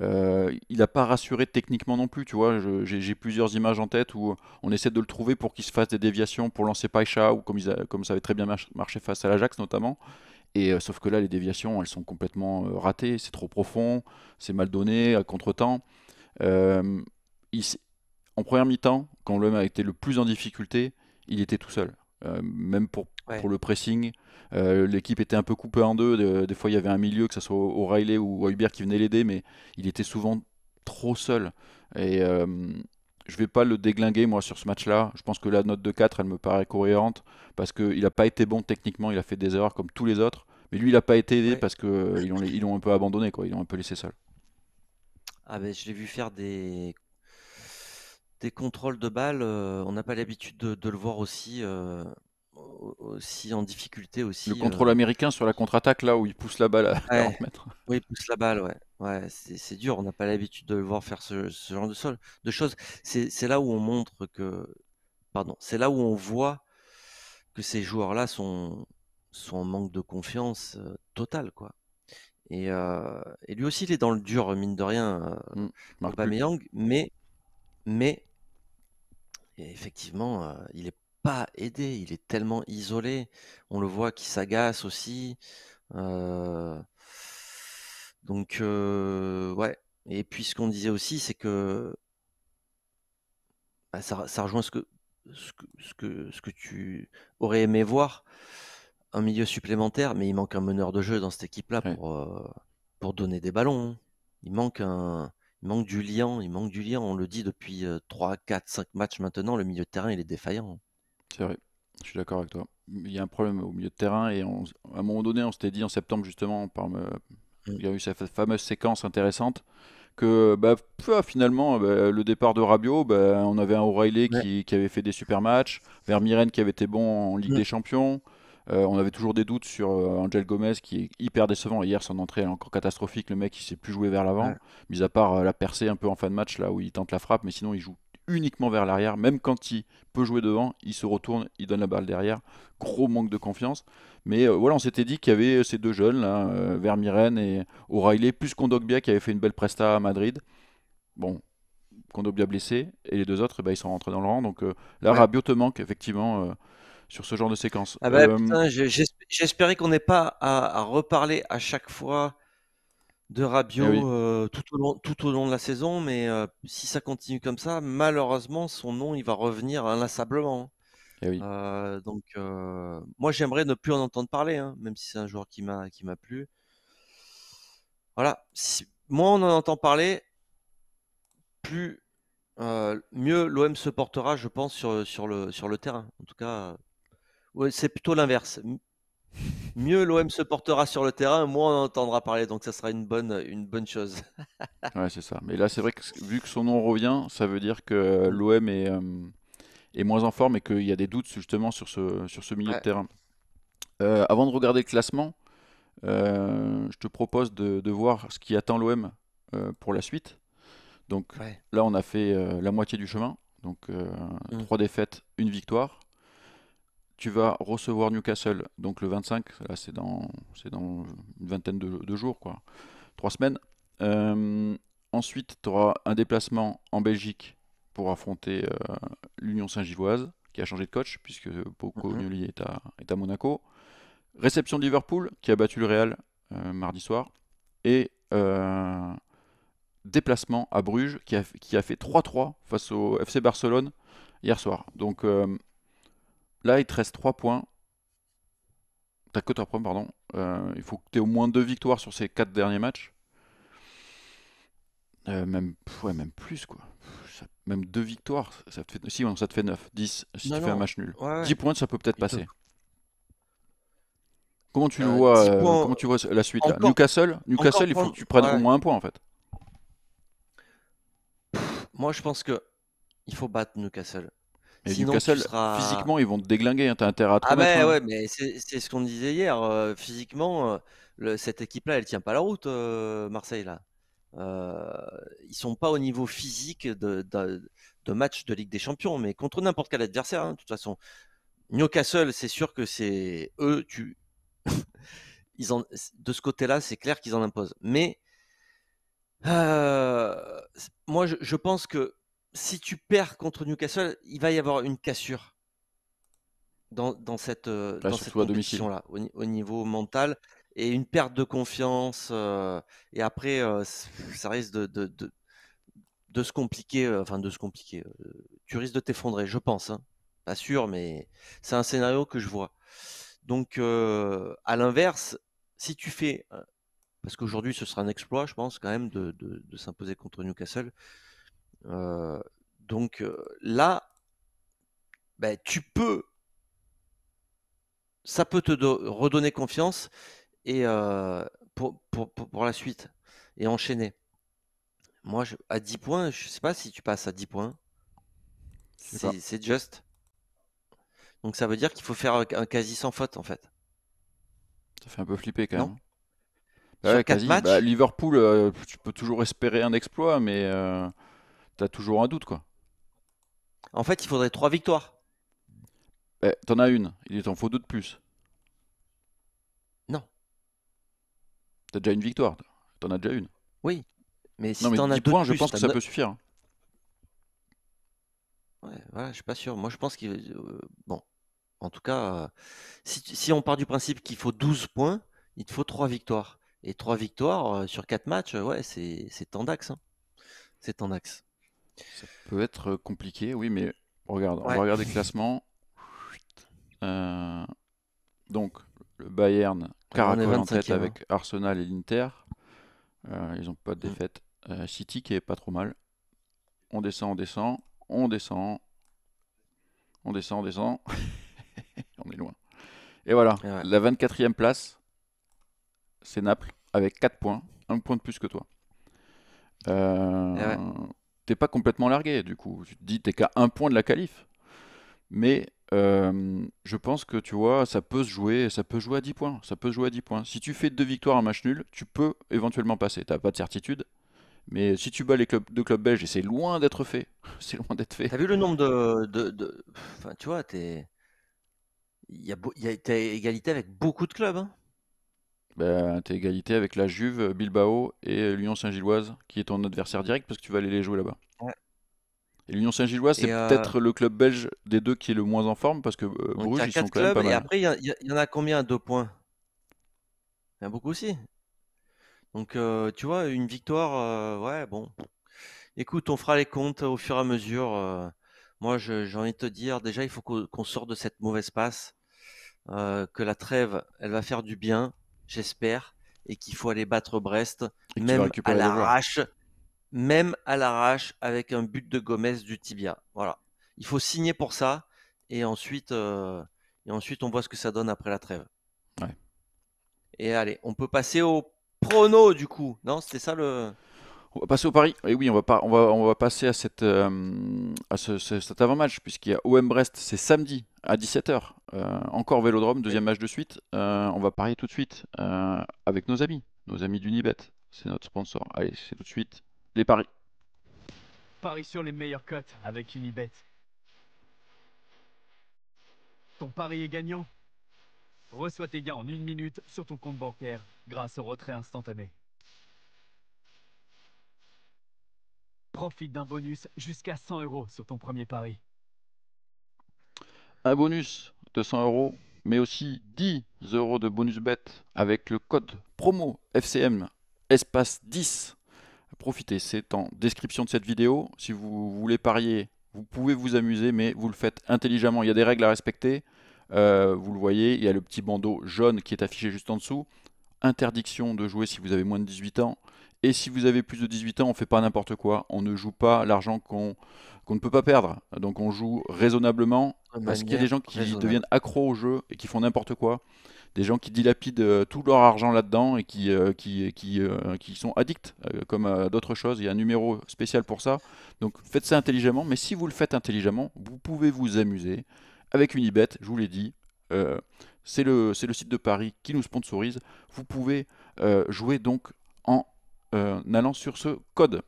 Il n'a pas rassuré techniquement non plus, tu vois. J'ai plusieurs images en tête où on essaie de le trouver pour qu'il se fasse des déviations pour lancer Païcha, ou comme ça avait très bien marché face à l'Ajax notamment. Et sauf que là, les déviations, elles sont complètement ratées. C'est trop profond, c'est mal donné, à contre-temps. Euh, il s- En première mi-temps, quand l'OM a été le plus en difficulté, il était tout seul. Même Ouais. pour le pressing, l'équipe était un peu coupée en deux. Des fois, il y avait un milieu, que ce soit O'Reilly ou Hubert qui venait l'aider, mais il était souvent trop seul. Et je vais pas le déglinguer, moi, sur ce match-là. Je pense que la note de 4, elle me paraît cohérente, parce qu'il n'a pas été bon techniquement, il a fait des erreurs comme tous les autres. Mais lui, il n'a pas été aidé Ouais. parce qu'ils l'ont un peu abandonné, quoi. Ils l'ont un peu laissé seul. Ah ben, je l'ai vu faire des contrôles de balles. On n'a pas l'habitude de le voir aussi, aussi en difficulté Le aussi. contrôle américain sur la contre-attaque, là où il pousse la balle à Ouais. 40 mètres. Oui, il pousse la balle, ouais. Ouais, c'est dur. On n'a pas l'habitude de le voir faire ce genre de choses. C'est là où on montre que, pardon, c'est là où on voit que ces joueurs-là sont en manque de confiance totale, quoi. Et lui aussi, il est dans le dur, mine de rien, Marque plus. Aubameyang, mais effectivement, il est pas aidé. Il est tellement isolé. On le voit qui s'agace aussi. Euh, donc, ouais. Et puis, ce qu'on disait aussi, c'est que bah, ça rejoint ce que tu aurais aimé voir, un milieu supplémentaire, mais il manque un meneur de jeu dans cette équipe-là Ouais, pour donner des ballons, hein. Il manque il manque du lien, il manque du lien. On le dit depuis 3, 4, 5 matchs maintenant, le milieu de terrain, il est défaillant. c'est vrai. Je suis d'accord avec toi. Il y a un problème au milieu de terrain et à un moment donné, on s'était dit en septembre justement, Mm. il y a eu cette fameuse séquence intéressante que finalement le départ de Rabiot, on avait un O'Reilly Ouais. qui avait fait des super matchs, Vermieren qui avait été bon en Ligue Mm. des Champions. On avait toujours des doutes sur Angel Gomez qui est hyper décevant. Hier, son entrée elle est encore catastrophique. Le mec, il sait plus jouer vers l'avant, Ouais. mis à part la percée un peu en fin de match là où il tente la frappe, mais sinon il joue uniquement vers l'arrière. Même quand il peut jouer devant, il se retourne, il donne la balle derrière. Gros manque de confiance. Mais voilà, on s'était dit qu'il y avait ces deux jeunes là, Vermieren et O'Reilly, plus Kondogbia qui avait fait une belle presta à Madrid. Bon, Kondogbia blessé, et les deux autres, ils sont rentrés dans le rang. Donc là, Ouais. Rabiot te manque effectivement sur ce genre de séquence. Ah bah putain, j'espérais qu'on n'ait pas à reparler à chaque fois de Eh oui, Rabiot tout au long de la saison, mais si ça continue comme ça, malheureusement, son nom, il va revenir inlassablement. eh oui. Donc, moi, j'aimerais ne plus en entendre parler, hein, même si c'est un joueur qui m'a plu. Voilà, moins on en entend parler, plus mieux l'OM se portera, je pense, sur le terrain. En tout cas, ouais, c'est plutôt l'inverse. Mieux l'OM se portera sur le terrain, moins on en entendra parler. Donc, ça sera une bonne chose. Ouais, c'est ça. Mais là, c'est vrai que vu que son nom revient, ça veut dire que l'OM est moins en forme et qu'il y a des doutes justement sur ce milieu de Ouais, terrain. Avant de regarder le classement, je te propose de voir ce qui attend l'OM pour la suite. Donc ouais. là, on a fait la moitié du chemin. Donc Mm. 3 défaites, une victoire. Tu vas recevoir Newcastle donc le 25. Là, c'est dans une vingtaine de jours, quoi. 3 semaines. Euh, Ensuite, tu auras un déplacement en Belgique pour affronter l'Union Saint-Gilloise, qui a changé de coach, puisque Bocco Mhm. Gnoli est à Monaco. Réception de Liverpool, qui a battu le Real mardi soir. Et déplacement à Bruges qui a fait 3-3 face au FC Barcelone hier soir. Donc là, il te reste 3 points. T'as que 3 points, pardon. Il faut que tu aies au moins 2 victoires sur ces 4 derniers matchs. Même plus, quoi. Même 2 victoires, ça te fait... Si, non, ça te fait 9. 10 si Non, tu fais un non. match nul. Ouais, ouais. 10 points, ça peut peut-être Il te passer. Comment tu le 10 vois, points comment tu vois la suite là? encore, Newcastle, encore il faut que prendre. tu prennes au Ouais. moins un point en fait. Moi, je pense que il faut battre Newcastle. Et Sinon, tu Newcastle, seras. physiquement, ils vont te déglinguer, hein. T'as intérêt à te Ah remettre, ben hein. ouais, mais c'est ce qu'on disait hier. Physiquement, cette équipe-là, elle tient pas la route, Marseille là. Euh, Ils sont pas au niveau physique de match de Ligue des Champions, mais contre n'importe quel adversaire, hein, de toute façon. Newcastle, c'est sûr que c'est eux. De ce côté-là, c'est clair qu'ils en imposent. Mais moi, je pense que si tu perds contre Newcastle, il va y avoir une cassure Là, dans cette surtout à domicile. compétition-là, au niveau mental, et une perte de confiance. Et après, ça risque de se compliquer, enfin de se compliquer. Tu risques de t'effondrer, je pense, hein. Pas sûr, mais c'est un scénario que je vois. Donc, à l'inverse, si tu fais, parce qu'aujourd'hui ce sera un exploit, je pense, quand même, de s'imposer contre Newcastle. Donc là, ben, ça peut te redonner confiance et pour la suite et enchaîner. Moi, à 10 points, je sais pas si tu passes à 10 points, Je sais pas. c'est juste. Donc ça veut dire qu'il faut faire un quasi sans faute en fait, Ça fait un peu flipper quand non? même. Bah Sur ouais, 4 quasi. Bah, matchs, Liverpool, tu peux toujours espérer un exploit, mais t'as toujours un doute, quoi. en fait, il faudrait 3 victoires. T'en as une, il t'en faut deux de plus. Non, T'as déjà une victoire, t'en as déjà une. oui, mais Non, si mais tu en as 10 2 de points, je plus, pense que ça peut suffire, hein. ouais, voilà, je suis pas sûr. Moi, je pense qu'il bon, en tout cas, si on part du principe qu'il faut 12 points, il te faut 3 victoires. Et 3 victoires sur 4 matchs, ouais, c'est tendax, hein. C'est tendax. Ça peut être compliqué, oui, mais regarde, on va Ouais. regarder le classement. Euh, donc, le Bayern Alors, on est caracole en tête 25e, hein. avec Arsenal et l'Inter. Ils n'ont pas de Mm. défaite. City qui est pas trop mal. On descend, on descend, on descend, on descend, on descend. On est loin. Et voilà, Et ouais. la 24e place, c'est Naples avec 4 points, un point de plus que toi. Et ouais. Euh, T'es pas complètement largué, du coup. Tu te dis, t'es qu'à un point de la qualif. Mais je pense que tu vois, ça peut jouer à 10 points. Ça peut jouer à 10 points. Si tu fais deux victoires, un match nul, tu peux éventuellement passer. T'as pas de certitude. Mais si tu bats les clubs belges, et c'est loin d'être fait, c'est loin d'être fait. T'as vu le nombre enfin, tu vois, t'as égalité avec beaucoup de clubs, hein. Ben, t'es égalité avec la Juve, Bilbao et l'Union Saint-Gilloise, qui est ton adversaire direct parce que tu vas aller les jouer là-bas. Ouais. Et l'Union Saint-Gilloise, c'est Et peut-être le club belge des deux qui est le moins en forme parce que donc, il y Bruges, a ils sont 4 quand même clubs. pas Et mal. après, il y en a combien à 2 points? Il y en a beaucoup aussi. Donc, tu vois, une victoire, ouais, bon. Écoute, on fera les comptes au fur et à mesure. Moi, j'ai envie de te dire, déjà, il faut qu'on sorte de cette mauvaise passe, que la trêve, elle va faire du bien, j'espère, et qu'il faut aller battre Brest, Et que tu vas récupérer des joueurs. même à l'arrache, avec un but de Gomez du tibia. Voilà. Il faut signer pour ça, et ensuite, on voit ce que ça donne après la trêve. Ouais. Et allez, on peut passer au prono du coup. Non, c'était ça le. On va passer au pari. Et oui, on va passer à, cet avant-match, puisqu'il y a OM Brest, c'est samedi à 17h. Encore Vélodrome, Oui. deuxième match de suite. On va parier tout de suite avec nos amis d'Unibet. C'est notre sponsor. Allez, c'est tout de suite les paris. Parie sur les meilleures cotes avec Unibet. Ton pari est gagnant. Reçois tes gains en 1 minute sur ton compte bancaire grâce au retrait instantané. Profite d'un bonus jusqu'à 100 € sur ton premier pari. Un bonus de 100 euros, mais aussi 10 euros de bonus bet avec le code promo FCM espace 10 profitez, c'est en description de cette vidéo. Si vous voulez parier, vous pouvez vous amuser, mais vous le faites intelligemment. Il y a des règles à respecter. Vous le voyez, il y a le petit bandeau jaune qui est affiché juste en dessous. Interdiction de jouer si vous avez moins de 18 ans. Et si vous avez plus de 18 ans, on ne fait pas n'importe quoi. On ne joue pas l'argent qu'on ne peut pas perdre. Donc on joue raisonnablement De parce qu'il y a des manière gens qui raisonnable. deviennent accros au jeu et qui font n'importe quoi. Des gens qui dilapident tout leur argent là-dedans et qui sont addicts comme à d'autres choses. Il y a un numéro spécial pour ça. Donc faites ça intelligemment. Mais si vous le faites intelligemment, vous pouvez vous amuser avec Unibet. Je vous l'ai dit. Euh, c'est le site de Paris qui nous sponsorise. Vous pouvez jouer donc en allant sur ce code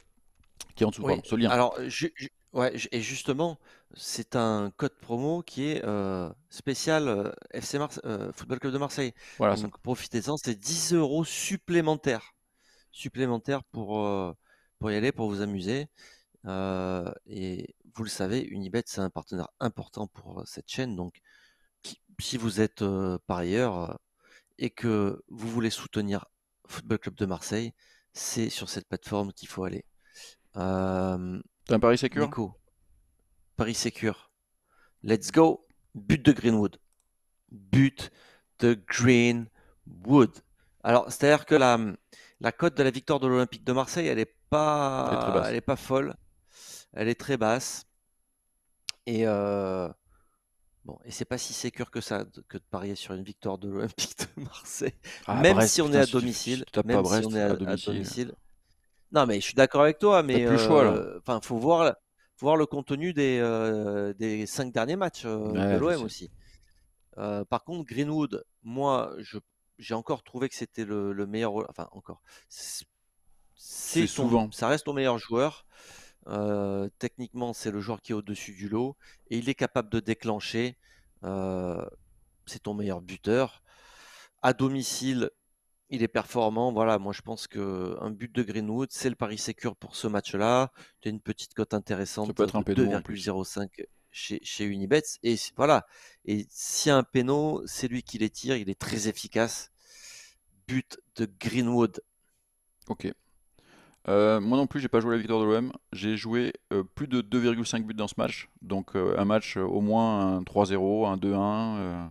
qui est en dessous, Oui, pardon, ce lien. alors, ouais, et justement, c'est un code promo qui est spécial Football Club de Marseille. Voilà ça. Donc, profitez-en, c'est 10 € supplémentaires pour y aller, pour vous amuser. Et vous le savez, Unibet, c'est un partenaire important pour cette chaîne. Donc, si vous êtes parieur et que vous voulez soutenir Football Club de Marseille, c'est sur cette plateforme qu'il faut aller. T'as un pari sécure? Nico, Paris Sécure. Let's go. But de Greenwood. But de Greenwood. Alors, c'est-à-dire que la cote de la victoire de l'Olympique de Marseille, elle n'est Elle est très basse. pas folle. Elle est très basse. Et bon, et c'est pas si sécure que ça que de parier sur une victoire de l'Olympique de Marseille, Ah, même Brest, si on est putain, à si tu domicile. tapes pas Même si on Brest est à à domicile, domicile. Non, mais je suis d'accord avec toi, t'as mais plus le choix là. enfin, faut voir le contenu des 5 derniers matchs de Ouais, je l'OM sais. aussi. Par contre, Greenwood, moi, j'ai encore trouvé que c'était le meilleur. Enfin, encore. C'est souvent. Ça reste ton meilleur joueur. Techniquement, c'est le joueur qui est au-dessus du lot et il est capable de déclencher. C'est ton meilleur buteur. À domicile, il est performant. Voilà, moi je pense qu'un but de Greenwood, c'est le pari sécure pour ce match-là. Tu as une petite cote Ça intéressante peut être un de péno en plus. 2,05 chez Unibet. Et voilà. Et s'il y a un péno, c'est lui qui les tire. Il est très efficace. But de Greenwood. Ok. Moi non plus, j'ai pas joué la victoire de l'OM. J'ai joué plus de 2,5 buts dans ce match. Donc un match au moins un 3-0, un 2-1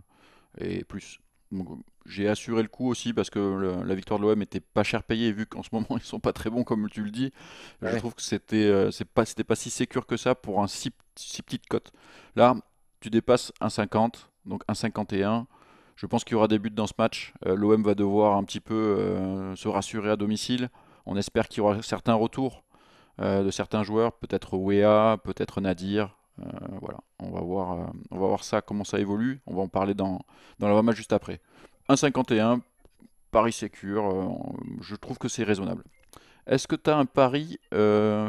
et plus. Donc, j'ai assuré le coup aussi parce que la victoire de l'OM était pas cher payée vu qu'en ce moment ils sont pas très bons comme tu le dis. Je Ouais. trouve que c'était pas si sécure que ça pour un si petite cote. Là, tu dépasses 1,50, donc 1,51. Je pense qu'il y aura des buts dans ce match. L'OM va devoir un petit peu se rassurer à domicile. On espère qu'il y aura certains retours de certains joueurs, peut-être Wea, peut-être Nadir. Voilà, on va voir ça, comment ça évolue. On va en parler dans l'avant-match juste après. 1,51, pari sécure, je trouve que c'est raisonnable. Est-ce que tu as un pari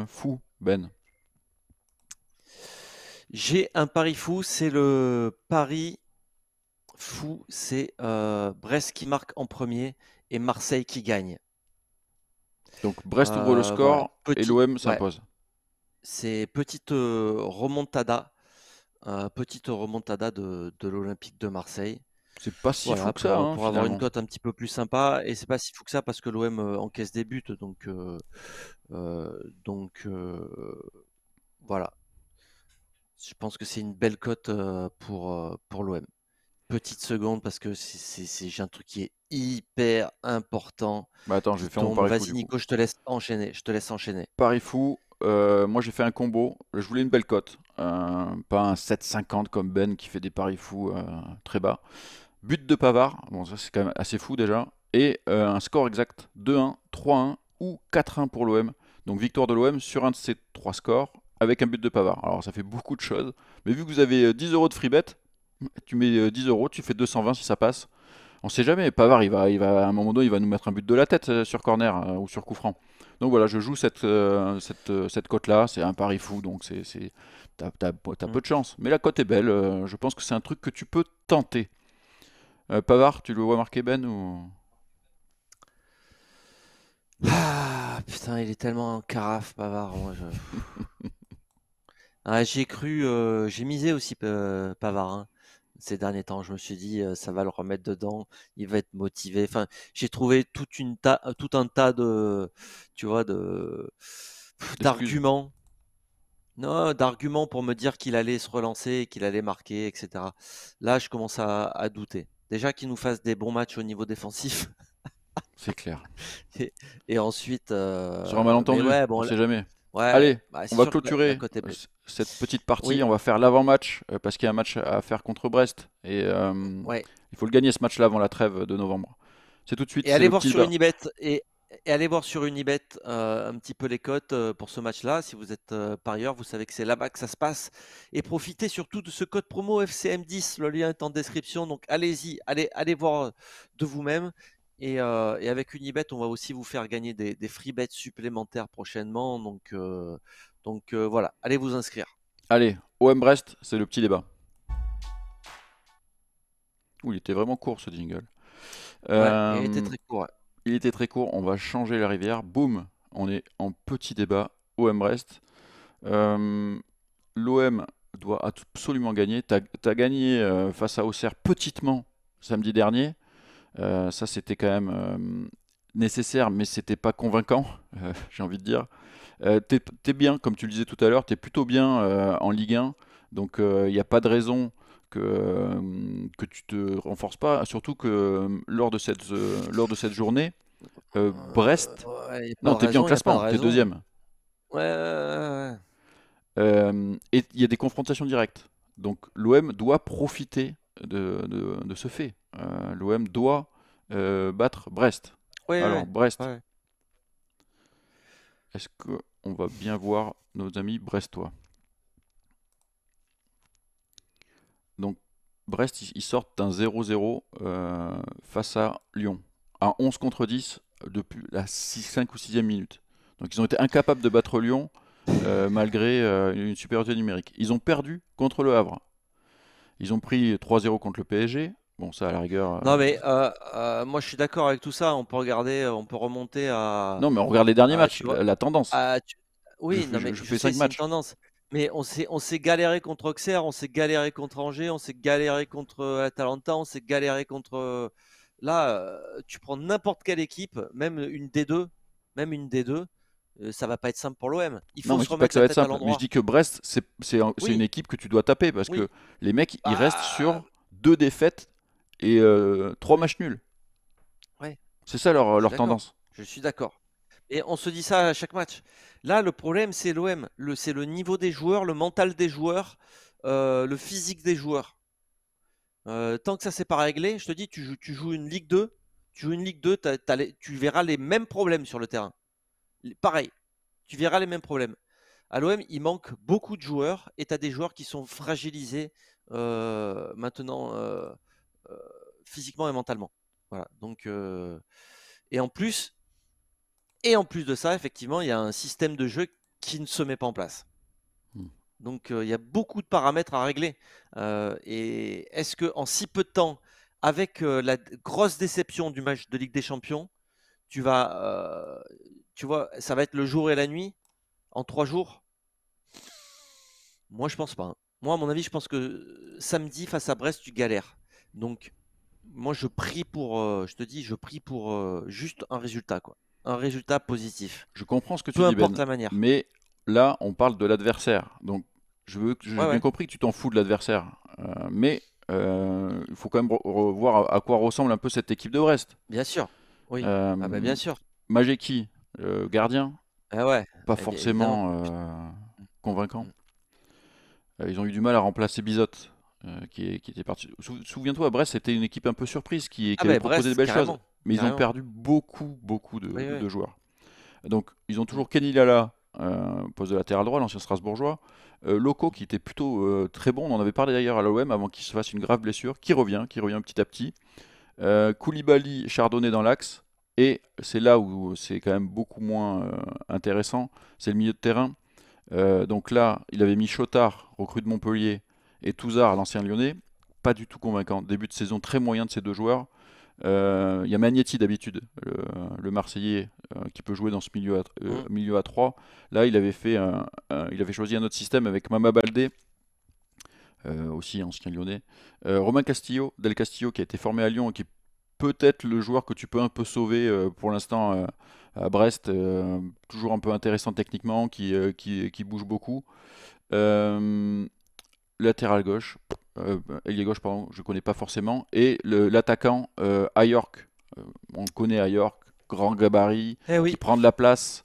fou, Ben? J'ai un pari fou, c'est le pari fou, c'est Brest qui marque en premier et Marseille qui gagne. Donc Brest ouvre le Voilà, score et l'OM ouais, s'impose. c'est petite remontada de l'Olympique de Marseille. C'est pas si fou Voilà, que ça, hein, pour avoir une finalement. cote un petit peu plus sympa. Et c'est pas si fou que ça parce que l'OM encaisse des buts. Donc voilà. Je pense que c'est une belle cote pour l'OM. Petite seconde parce que j'ai un truc qui est hyper important Bah attends, je qui vais faire mon tombe. pari fou Vas-y du coup. Nico, je te laisse enchaîner. Je te laisse enchaîner. Pari fou, moi j'ai fait un combo. Je voulais une belle cote. Pas un 7,50 comme Ben qui fait des paris fous très bas. But de Pavard, bon ça c'est quand même assez fou déjà. Et un score exact 2-1, 3-1 ou 4-1 pour l'OM. Donc victoire de l'OM sur un de ces trois scores avec un but de Pavard. Alors ça fait beaucoup de choses. Mais vu que vous avez 10 euros de free bet, tu mets 10 euros, tu fais 220 si ça passe. On sait jamais, Pavard, à un moment donné, il va nous mettre un but de la tête sur corner ou sur coup franc. Donc voilà, je joue cette cote-là, c'est un pari fou, donc t'as Hmm. peu de chance. Mais la cote est belle, je pense que c'est un truc que tu peux tenter. Pavard, tu le vois marquer Ben ou... Ah putain, il est tellement en carafe, Pavard. Ah, j'ai misé aussi Pavard, hein. ces derniers temps. Je me suis dit, ça va le remettre dedans, il va être motivé. Enfin, j'ai trouvé tout un tas de, tu vois, D'excuses. d'arguments. Non, d'arguments pour me dire qu'il allait se relancer, qu'il allait marquer, etc. Là, je commence à douter. Déjà qu'il nous fasse des bons matchs au niveau défensif. C'est clair. Et, et ensuite, Sur un mais malentendu, ouais, on bon, sait jamais. ouais, Allez, bah, on c'est va sûr que la clôturer cote est belle. cette petite partie. Oui, On va faire l'avant-match parce qu'il y a un match à faire contre Brest et ouais. il faut le gagner ce match-là avant la trêve de novembre. C'est tout de suite, Et c'est allez le voir petit sur débat. Unibet et allez voir sur Unibet un petit peu les cotes pour ce match-là. Si vous êtes parieur, vous savez que c'est là-bas que ça se passe. Et profitez surtout de ce code promo FCM10. Le lien est en description. Donc allez-y, allez voir de vous-même. Et avec Unibet, on va aussi vous faire gagner des free bets supplémentaires prochainement. Donc voilà, allez vous inscrire. Allez, OM Brest, c'est le petit débat. Ouh, il était vraiment court ce jingle. Ouais, il était Euh, très court. Ouais. il était très court, on va changer la rivière. Boum, on est en petit débat. OM Brest. Euh, L'OM doit absolument gagner. T'as gagné face à Auxerre petitement samedi dernier. Ça, c'était quand même nécessaire, mais c'était pas convaincant, j'ai envie de dire. T'es bien, comme tu le disais tout à l'heure, t'es plutôt bien en Ligue 1, donc il n'y a pas de raison que tu te renforces pas, surtout que lors de cette journée, Brest, Ouais, il n'y a pas non, de t'es bien au raison, il n'y a pas de classement, t'es raison. deuxième. Ouais, ouais, ouais, ouais. Et il y a des confrontations directes. Donc l'OM doit profiter de ce fait. L'OM doit battre Brest. Ouais, ouais, Alors Brest, ouais. est-ce qu'on va bien voir nos amis brestois? Donc Brest, ils sortent d'un 0-0 face à Lyon. À 11 contre 10 depuis la 5 ou 6e minute. Donc ils ont été incapables de battre Lyon malgré une supériorité numérique. Ils ont perdu contre le Havre. Ils ont pris 3-0 contre le PSG. Bon, ça, à la rigueur. Non, mais moi je suis d'accord avec tout ça. On peut regarder, on peut remonter Non, mais on regarde les derniers matchs, tu vois, la tendance. à- tu- oui, non, mais Je je fais sais, 5 c'est une matchs. tendance. Mais on s'est galéré contre Auxerre, on s'est galéré contre Angers, on s'est galéré contre Atalanta, on s'est galéré contre. Là, tu prends n'importe quelle équipe, même une des deux, ça va pas être simple pour l'OM. Il Non, faut mais se je dis pas que remettre ça la va être tête à simple. Mais je l'endroit. dis que Brest, c'est une Oui, équipe que tu dois taper parce oui. que les mecs, ils restent Bah, sur 2 défaites et 3 matchs nuls. ouais. C'est ça Je suis leur d'accord. tendance. Je suis d'accord. Et on se dit ça à chaque match. Là, le problème, c'est l'OM. C'est le niveau des joueurs, le mental des joueurs, le physique des joueurs. Tant que ça, c'est pas réglé, je te dis, tu joues une Ligue 2. Tu joues une Ligue 2, tu verras les mêmes problèmes sur le terrain. Pareil, tu verras les mêmes problèmes. À l'OM, il manque beaucoup de joueurs et tu as des joueurs qui sont fragilisés maintenant euh, physiquement et mentalement. Voilà. Donc, et en plus, de ça, effectivement, il y a un système de jeu qui ne se met pas en place. Hmm. Donc il y a beaucoup de paramètres à régler. Et est-ce que en si peu de temps, avec la grosse déception du match de Ligue des Champions, tu vois, ça va être le jour et la nuit en 3 jours? Moi, je pense pas, hein. Moi, à mon avis, je pense que samedi face à Brest, tu galères. Donc, moi, je te dis, je prie pour juste un résultat, quoi. Un résultat positif. Je comprends ce que tu Peu dis, importe Ben. la manière. Mais là, on parle de l'adversaire. Donc, j'ai Ouais, bien ouais, compris que tu t'en fous de l'adversaire. Mais il faut quand même revoir à quoi ressemble un peu cette équipe de Brest. bien sûr. Oui. Ah bah Euh, bien sûr. Majeki, gardien, Ah ouais, pas évidemment. forcément convaincant. Mm. Ils ont eu du mal à remplacer Bizot, qui était parti. Souviens-toi, Brest, c'était une équipe un peu surprise Ah qui avait bah proposé de Brest, belles choses. carrément. Mais ils ont Carrément. perdu beaucoup Oui, de oui. joueurs. Donc, ils ont Mm. toujours Kenny Lala, poste de latéral droit, l'ancien Strasbourgeois. Loco, qui était plutôt très bon, on en avait parlé d'ailleurs à l'OM avant qu'il se fasse une grave blessure, qui revient petit à petit. Koulibaly, Chardonnay dans l'axe. Et c'est là où c'est quand même beaucoup moins intéressant, c'est le milieu de terrain. Donc là, il avait mis Chotard, recrue de Montpellier, et Touzard, l'ancien Lyonnais. Pas du tout convaincant. Début de saison très moyen de ces deux joueurs. Il y a Magnetti d'habitude, le Marseillais, qui peut jouer dans ce Mm. milieu à 3. Là, il avait choisi un autre système avec Mama Baldé, aussi ancien lyonnais. Romain Castillo, Del Castillo, qui a été formé à Lyon et qui est peut-être le joueur que tu peux un peu sauver pour l'instant à Brest, toujours un peu intéressant techniquement, qui bouge beaucoup. Euh, Latéral gauche, ailier gauche, pardon, je ne connais pas forcément. Et l'attaquant Ayork, on connaît Ayork, grand gabarit, Eh qui oui, prend de la place,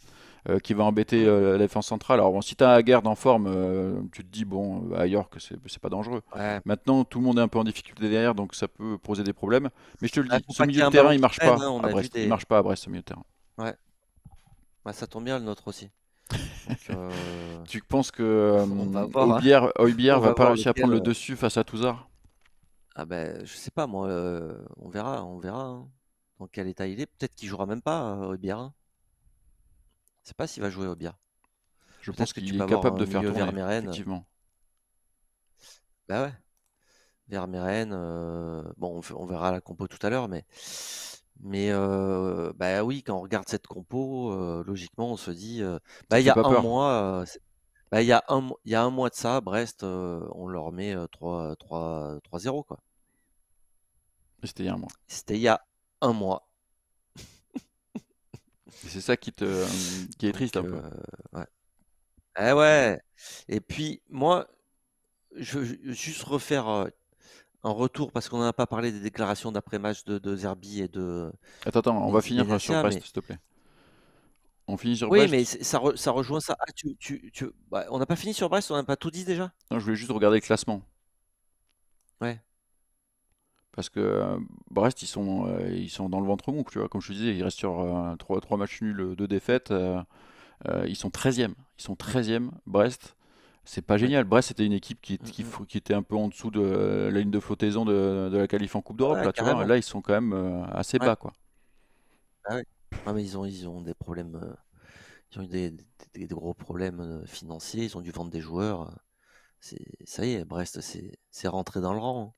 qui va embêter la défense centrale. Alors bon, si tu as Aguerd en forme, tu te dis, bon, Ayork, c'est pas dangereux. ouais. Maintenant, tout le monde est un peu en difficulté derrière, donc ça peut poser des problèmes. Mais je te le Ah, dis, faut ce pas qu'il milieu y ait de un terrain, ballon il qui marche traîne, pas hein. On à a vu Brest. Il des. marche pas à Brest, ce milieu de terrain. Ouais. Bah, ça tombe bien le nôtre aussi. Donc, Tu penses que on va voir, hein. Højbjerg On va va pas voir réussir à lequel. prendre le dessus face à Touzard? Ah ben, je sais pas moi. On verra, hein, dans quel état il est. Peut-être qu'il jouera même pas au Bière, hein. Je sais pas s'il va jouer au Bière. Je pense Peut-être que tu qu'il peux est avoir capable un de faire milieu tourner, Vermeeren. effectivement. Bah ouais, Vermeeren. Bon, on verra la compo tout à l'heure, mais bah oui, quand on regarde cette compo, logiquement, on se dit, Ça bah il te y fait a pas un peur? mois, bah il y a un mois de ça, Brest, on leur met 3-0 quoi. Et c'était il y a un mois. C'était il y a un mois. Et c'est ça qui est Donc, triste un peu. ouais. Eh ouais. Et puis moi, je veux juste refaire un retour parce qu'on n'a pas parlé des déclarations d'après-match de Zerbi et de Attends, on va Mehdi finir sur Benatia, Brest, mais s'il te plaît. On finit sur oui, mais Brest? ça rejoint ça. Ah, ouais, on n'a pas fini sur Brest, on n'a pas tout dit déjà? Non, je voulais juste regarder le classement. Ouais. Parce que Brest, ils sont dans le ventre mou, tu vois. Comme je te disais, ils restent sur 3 matchs nuls, 2 défaites. Ils sont 13e. Ils sont 13e. Brest, c'est pas Ouais. génial. Brest, c'était une équipe Mm, mm. qui était un peu en dessous de la ligne de flottaison de la qualif en Coupe d'Europe, Ouais, là, tu vois. carrément. Là, ils sont quand même assez Ouais. bas, quoi. Ah ouais. Ah, mais ils ont des problèmes. Ils ont eu des gros problèmes financiers. Ils ont dû vendre des joueurs. Ça y est, Brest, c'est rentré dans le rang, hein.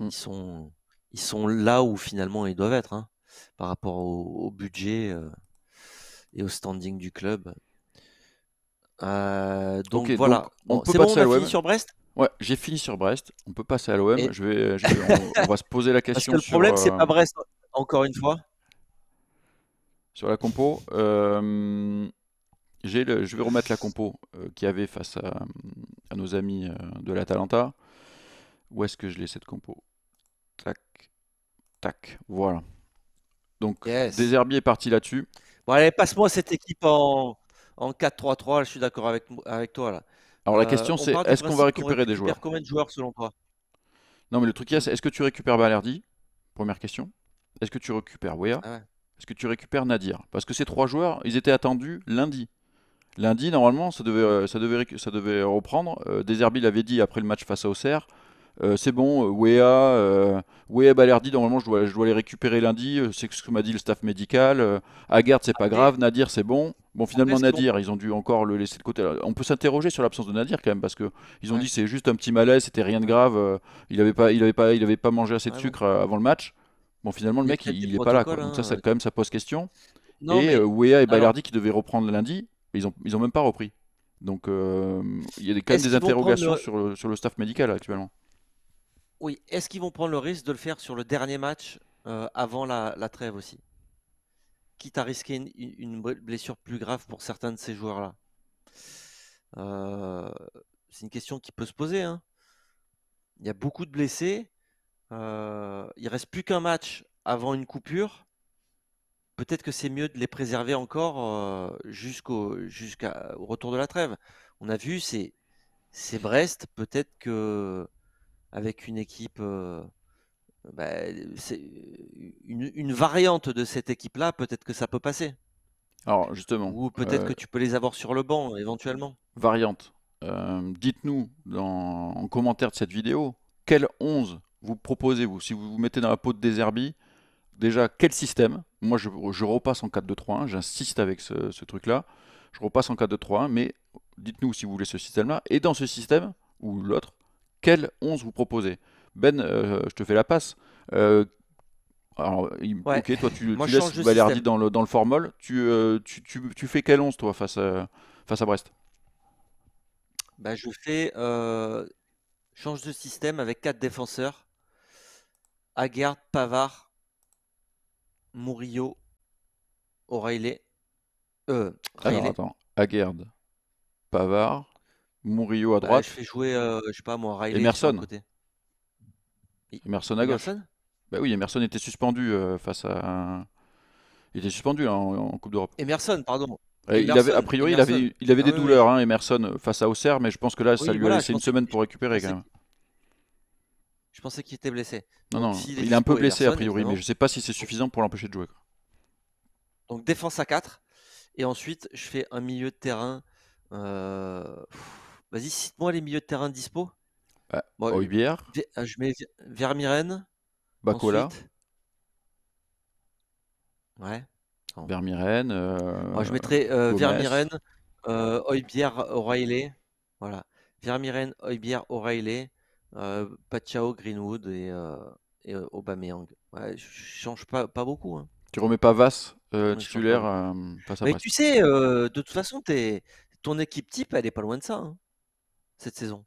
Mm. Ils sont, ils sont là où finalement ils doivent être, hein, par rapport au budget et au standing du club. Ok, Donc donc voilà. on Bon, peut c'est bon, on passer à a fini l'OM. sur Brest? Ouais, j'ai fini sur Brest. On peut passer à l'OM. Et On va se poser la parce que question le problème, c'est pas Brest, encore une fois. sur la compo. Je vais remettre la compo qu'il y avait face à nos amis de l'Atalanta. Où est-ce que je l'ai cette compo? Tac, tac, voilà. Donc, Yes. Deserbi est parti là-dessus. Bon, allez, passe-moi cette équipe en 4-3-3. Je suis d'accord avec toi là. Alors la question On c'est, part du est-ce qu'on va principe qu'on récupérer des récupère joueurs? combien de joueurs selon toi? Non, mais le truc, Hmm. c'est est-ce que tu récupères Balerdi? Première question. Est-ce que tu récupères Wea? Ah ouais. Est-ce que tu récupères Nadir? Parce que ces 3 joueurs, ils étaient attendus lundi. Lundi, normalement, ça devait reprendre. Deserbi l'avait dit après le match face à Auxerre. C'est bon, Wea Balerdi, normalement, je dois les récupérer lundi. C'est ce que m'a dit le staff médical. Aguerd, c'est pas Après, grave. Nadir, c'est bon. Bon, après, finalement, est-ce qu'ils vont Nadir, prendre. ils ont dû encore le laisser de côté. Alors, on peut s'interroger sur l'absence de Nadir quand même, parce que ils ont Ouais, dit c'est juste un petit malaise, c'était rien de ouais, grave. Il avait pas mangé assez de ouais, bon. sucle avant le match. Bon, finalement, le Il y a mec, peut-être des il est pas là, quoi. protocoles, Donc hein. quand même, ça pose question. Non, Et mais Wea et alors, Balerdi qui devaient reprendre lundi, ils ont même pas repris. Donc, il y a quand même est-ce des qu'ils vont prendre interrogations le. sur le staff médical actuellement. Oui, est-ce qu'ils vont prendre le risque de le faire sur le dernier match avant la trêve aussi? Quitte à risquer une blessure plus grave pour certains de ces joueurs-là. Euh, c'est une question qui peut se poser, hein. Il y a beaucoup de blessés. Il reste plus qu'un match avant une coupure. Peut-être que c'est mieux de les préserver encore jusqu'au retour de la trêve. On a vu, c'est Brest. Peut-être que avec une équipe, bah, c'est une variante de cette équipe-là, peut-être que ça peut passer. Alors, justement, Ou peut-être que tu peux les avoir sur le banc éventuellement. variante. Dites-nous en commentaire de cette vidéo, quel 11 vous proposez, vous, si vous vous mettez dans la peau de Deserbi, déjà, quel système? Moi, je repasse en 4-2-3-1, j'insiste avec ce truc-là. Je repasse en 4-2-3-1, mais dites-nous si vous voulez ce système-là. Et dans ce système, ou l'autre, quel 11 vous proposez? Ben, je te fais la passe. Euh, Ouais, ok, toi moi tu je change laisses de Balerdi système. dans le formol. Tu fais quel 11 toi face à Brest? Bah, change de système avec 4 défenseurs. Aguerd, Pavard, Murillo, O'Reilly. Alors Riley. attends, Aguerd, Pavard, Murillo à Bah, droite, je fais jouer, je sais pas moi, Riley sur un Emerson. côté. Emerson à gauche. Emerson? Bah oui, Emerson était suspendu face à. Il était suspendu là, en Coupe d'Europe. Emerson, pardon. Il avait, a priori, Emerson. il avait Ah des oui, oui. douleurs, hein, Emerson, face à Auxerre, mais je pense que là, ça Oui, lui a voilà, je laissé une pensais, semaine pour je récupérer quand pensais, même. je pensais qu'il était blessé. Non, Donc non, s'il est il est un peu dispo, blessé a Emerson, priori, mais évidemment. je sais pas si c'est suffisant pour l'empêcher de jouer, quoi. Donc défense à 4. Et ensuite, je fais un milieu de terrain. Vas-y, cite-moi les milieux de terrain dispo. Ah, Bon, Højbjerg, je mets Vermiren. Bacola, Ensuite. Ouais. Attends. Vermiren, Moi, je mettrais Gomez. Vermiren, Højbjerg, O'Reilly. Voilà. Vermiren, Højbjerg, O'Reilly, Pachao, Greenwood et Aubameyang. Ouais, je change pas beaucoup. Hein. Tu remets pas Vass, Ouais, je change pas titulaire, beaucoup. face à Mais Brest. tu sais, de toute façon, ton équipe type, elle est pas loin de ça, hein, cette saison.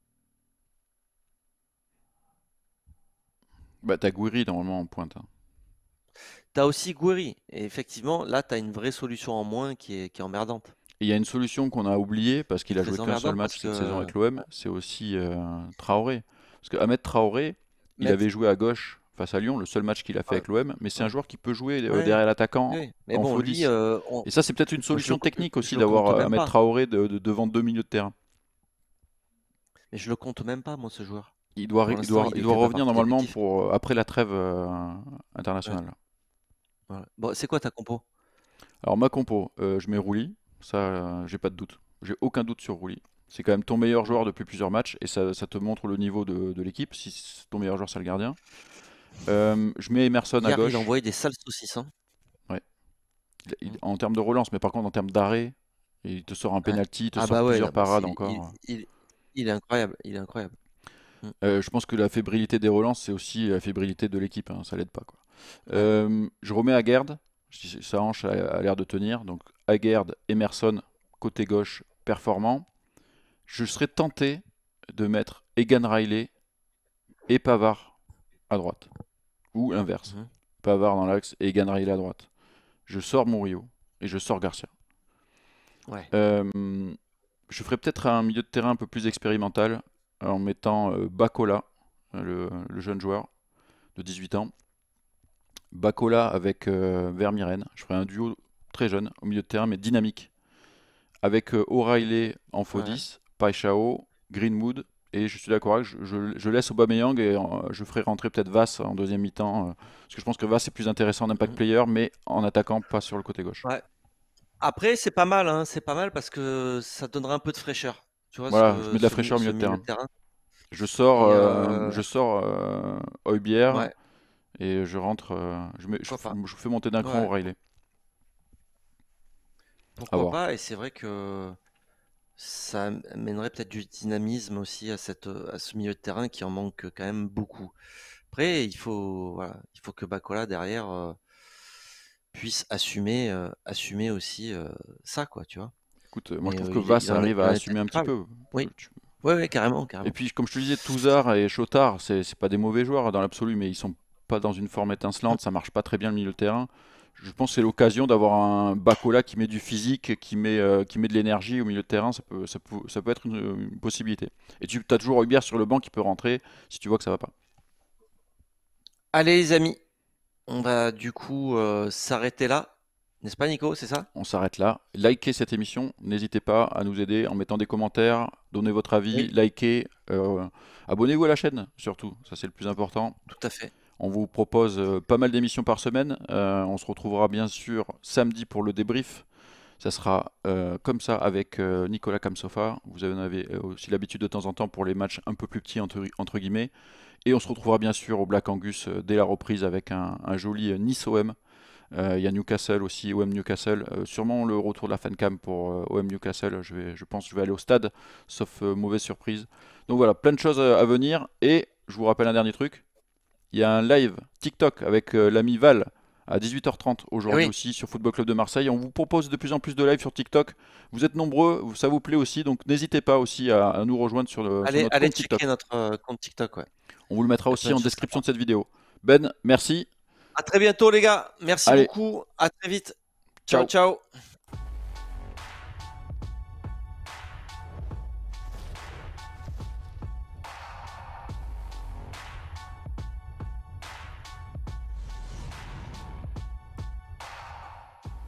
Bah, t'as Gouiri normalement en pointe, hein. T'as aussi Gouiri. Et effectivement, là, t'as une vraie solution en moins qui est emmerdante. Et il y a une solution qu'on a oubliée parce qu'il a Très joué qu'un seul emmerdante match parce cette saison que avec l'OM, c'est aussi Traoré. Parce que Ahmed Traoré, il mettre. avait joué à gauche face à Lyon, le seul match qu'il a fait Ouais, avec l'OM, mais c'est un ouais, joueur qui peut jouer ouais, derrière l'attaquant ouais. Mais en bon, faux lui, 10. Et ça, c'est peut-être une moi, solution technique je aussi le compte d'avoir même Ahmed pas. Traoré devant deux milieux de terrain. Mais je le compte même pas, moi, ce joueur. Il doit, Pour l'instant, il il doit fait pas revenir partie normalement d'effectif. pour après la trêve Ouais, internationale. voilà. Bon, c'est quoi ta compo? Alors ma compo, je mets Rouli, ça j'ai pas de doute. J'ai aucun doute sur Rouli. C'est quand même ton meilleur joueur depuis plusieurs matchs et ça te montre le niveau de l'équipe. Si ton meilleur joueur c'est le gardien. Je mets Emerson à Hier, il gauche. envoyait des sales saucisses. Hein. Ouais. En termes de relance, mais par contre en termes d'arrêt, il te sort un Ouais. penalty, il te Ah sort bah ouais, plusieurs non, mais parades encore. il est incroyable. Il est incroyable. Mm. Je pense que la fébrilité des relances, c'est aussi la fébrilité de l'équipe, hein, ça l'aide pas, quoi. Ouais. Je remets Aguerd, sa hanche a l'air de tenir. Donc Aguerd, Emerson, côté gauche, performant. Je serais tenté de mettre Egan Riley et Pavard à droite. Ou l'inverse. Mhm. Pavard dans l'axe et Egan Riley à droite. Je sors Murillo et je sors Garcia. Ouais. Je ferais peut-être un milieu de terrain un peu plus expérimental en mettant Bacola, le jeune joueur de 18 ans. Bacola avec Vermiren. Je ferais un duo très jeune au milieu de terrain mais dynamique. Avec O'Reilly en faux Ouais. 10, Paixão, Greenwood. Et je suis d'accord avec, je laisse Aubameyang et je ferai rentrer peut-être Vass en deuxième mi-temps. Parce que je pense que Vass est plus intéressant en impact Mhm. player, mais en attaquant, pas sur le côté gauche. Ouais. Après, c'est pas mal, hein. C'est pas mal parce que ça donnera un peu de fraîcheur. Tu vois, Voilà, je mets de la fraîcheur au ce milieu de milieu terrain. de terrain. Je Et sors Højbjerg ouais, et je rentre. pourquoi pas. Je fais monter d'un cran Ouais, O'Reilly. À pourquoi voir. pas. Et c'est vrai que ça amènerait peut-être du dynamisme aussi à ce milieu de terrain qui en manque quand même beaucoup. Après, voilà, il faut que Bacola derrière puisse assumer aussi ça, quoi, tu vois. Écoute, moi je Mais trouve que il Vass en arrive il à en est assumer un petit capable. peu. Oui, ouais, ouais, carrément, Et carrément. puis, comme je te disais, Touzard et Chotard, c'est pas des mauvais joueurs dans l'absolu, mais ils sont pas dans une forme Mm. étincelante, ça marche pas très bien le milieu de terrain. Je pense que c'est l'occasion d'avoir un Bacola qui met du physique, qui met de l'énergie au milieu de terrain, ça peut être une possibilité. Et tu as toujours Højbjerg sur le banc qui peut rentrer si tu vois que ça va pas. Allez, les amis, on va du coup s'arrêter là. N'est-ce pas, Nico? C'est ça? On s'arrête là. Likez cette émission, n'hésitez pas à nous aider en mettant des commentaires, donnez votre avis, Oui, likez, abonnez-vous à la chaîne surtout, ça c'est le plus important. tout à fait. On vous propose pas mal d'émissions par semaine. On se retrouvera bien sûr samedi pour le débrief. Ça sera comme ça avec Nicolas Kamsofa. Vous en avez aussi l'habitude de temps en temps pour les matchs un peu plus petits entre guillemets. Et on se retrouvera bien sûr au Black Angus dès la reprise avec un joli Nice OM. Il y a Newcastle aussi, OM Newcastle. Sûrement le retour de la fancam pour OM Newcastle. Je pense que je vais aller au stade, sauf mauvaise surprise. Donc voilà, plein de choses à venir. Et je vous rappelle un dernier truc. Il y a un live TikTok avec l'ami Val à 18h30 aujourd'hui Oui, aussi sur Football Club de Marseille. On vous propose de plus en plus de live sur TikTok. Vous êtes nombreux, ça vous plaît aussi, donc n'hésitez pas aussi à nous rejoindre sur notre allez compte TikTok. checker notre compte TikTok, ouais. On vous le mettra Il y a aussi plein de en choses description sympas. de cette vidéo. Ben, merci. À très bientôt, les gars. Merci Allez, beaucoup. À très vite. Ciao, ciao. ciao.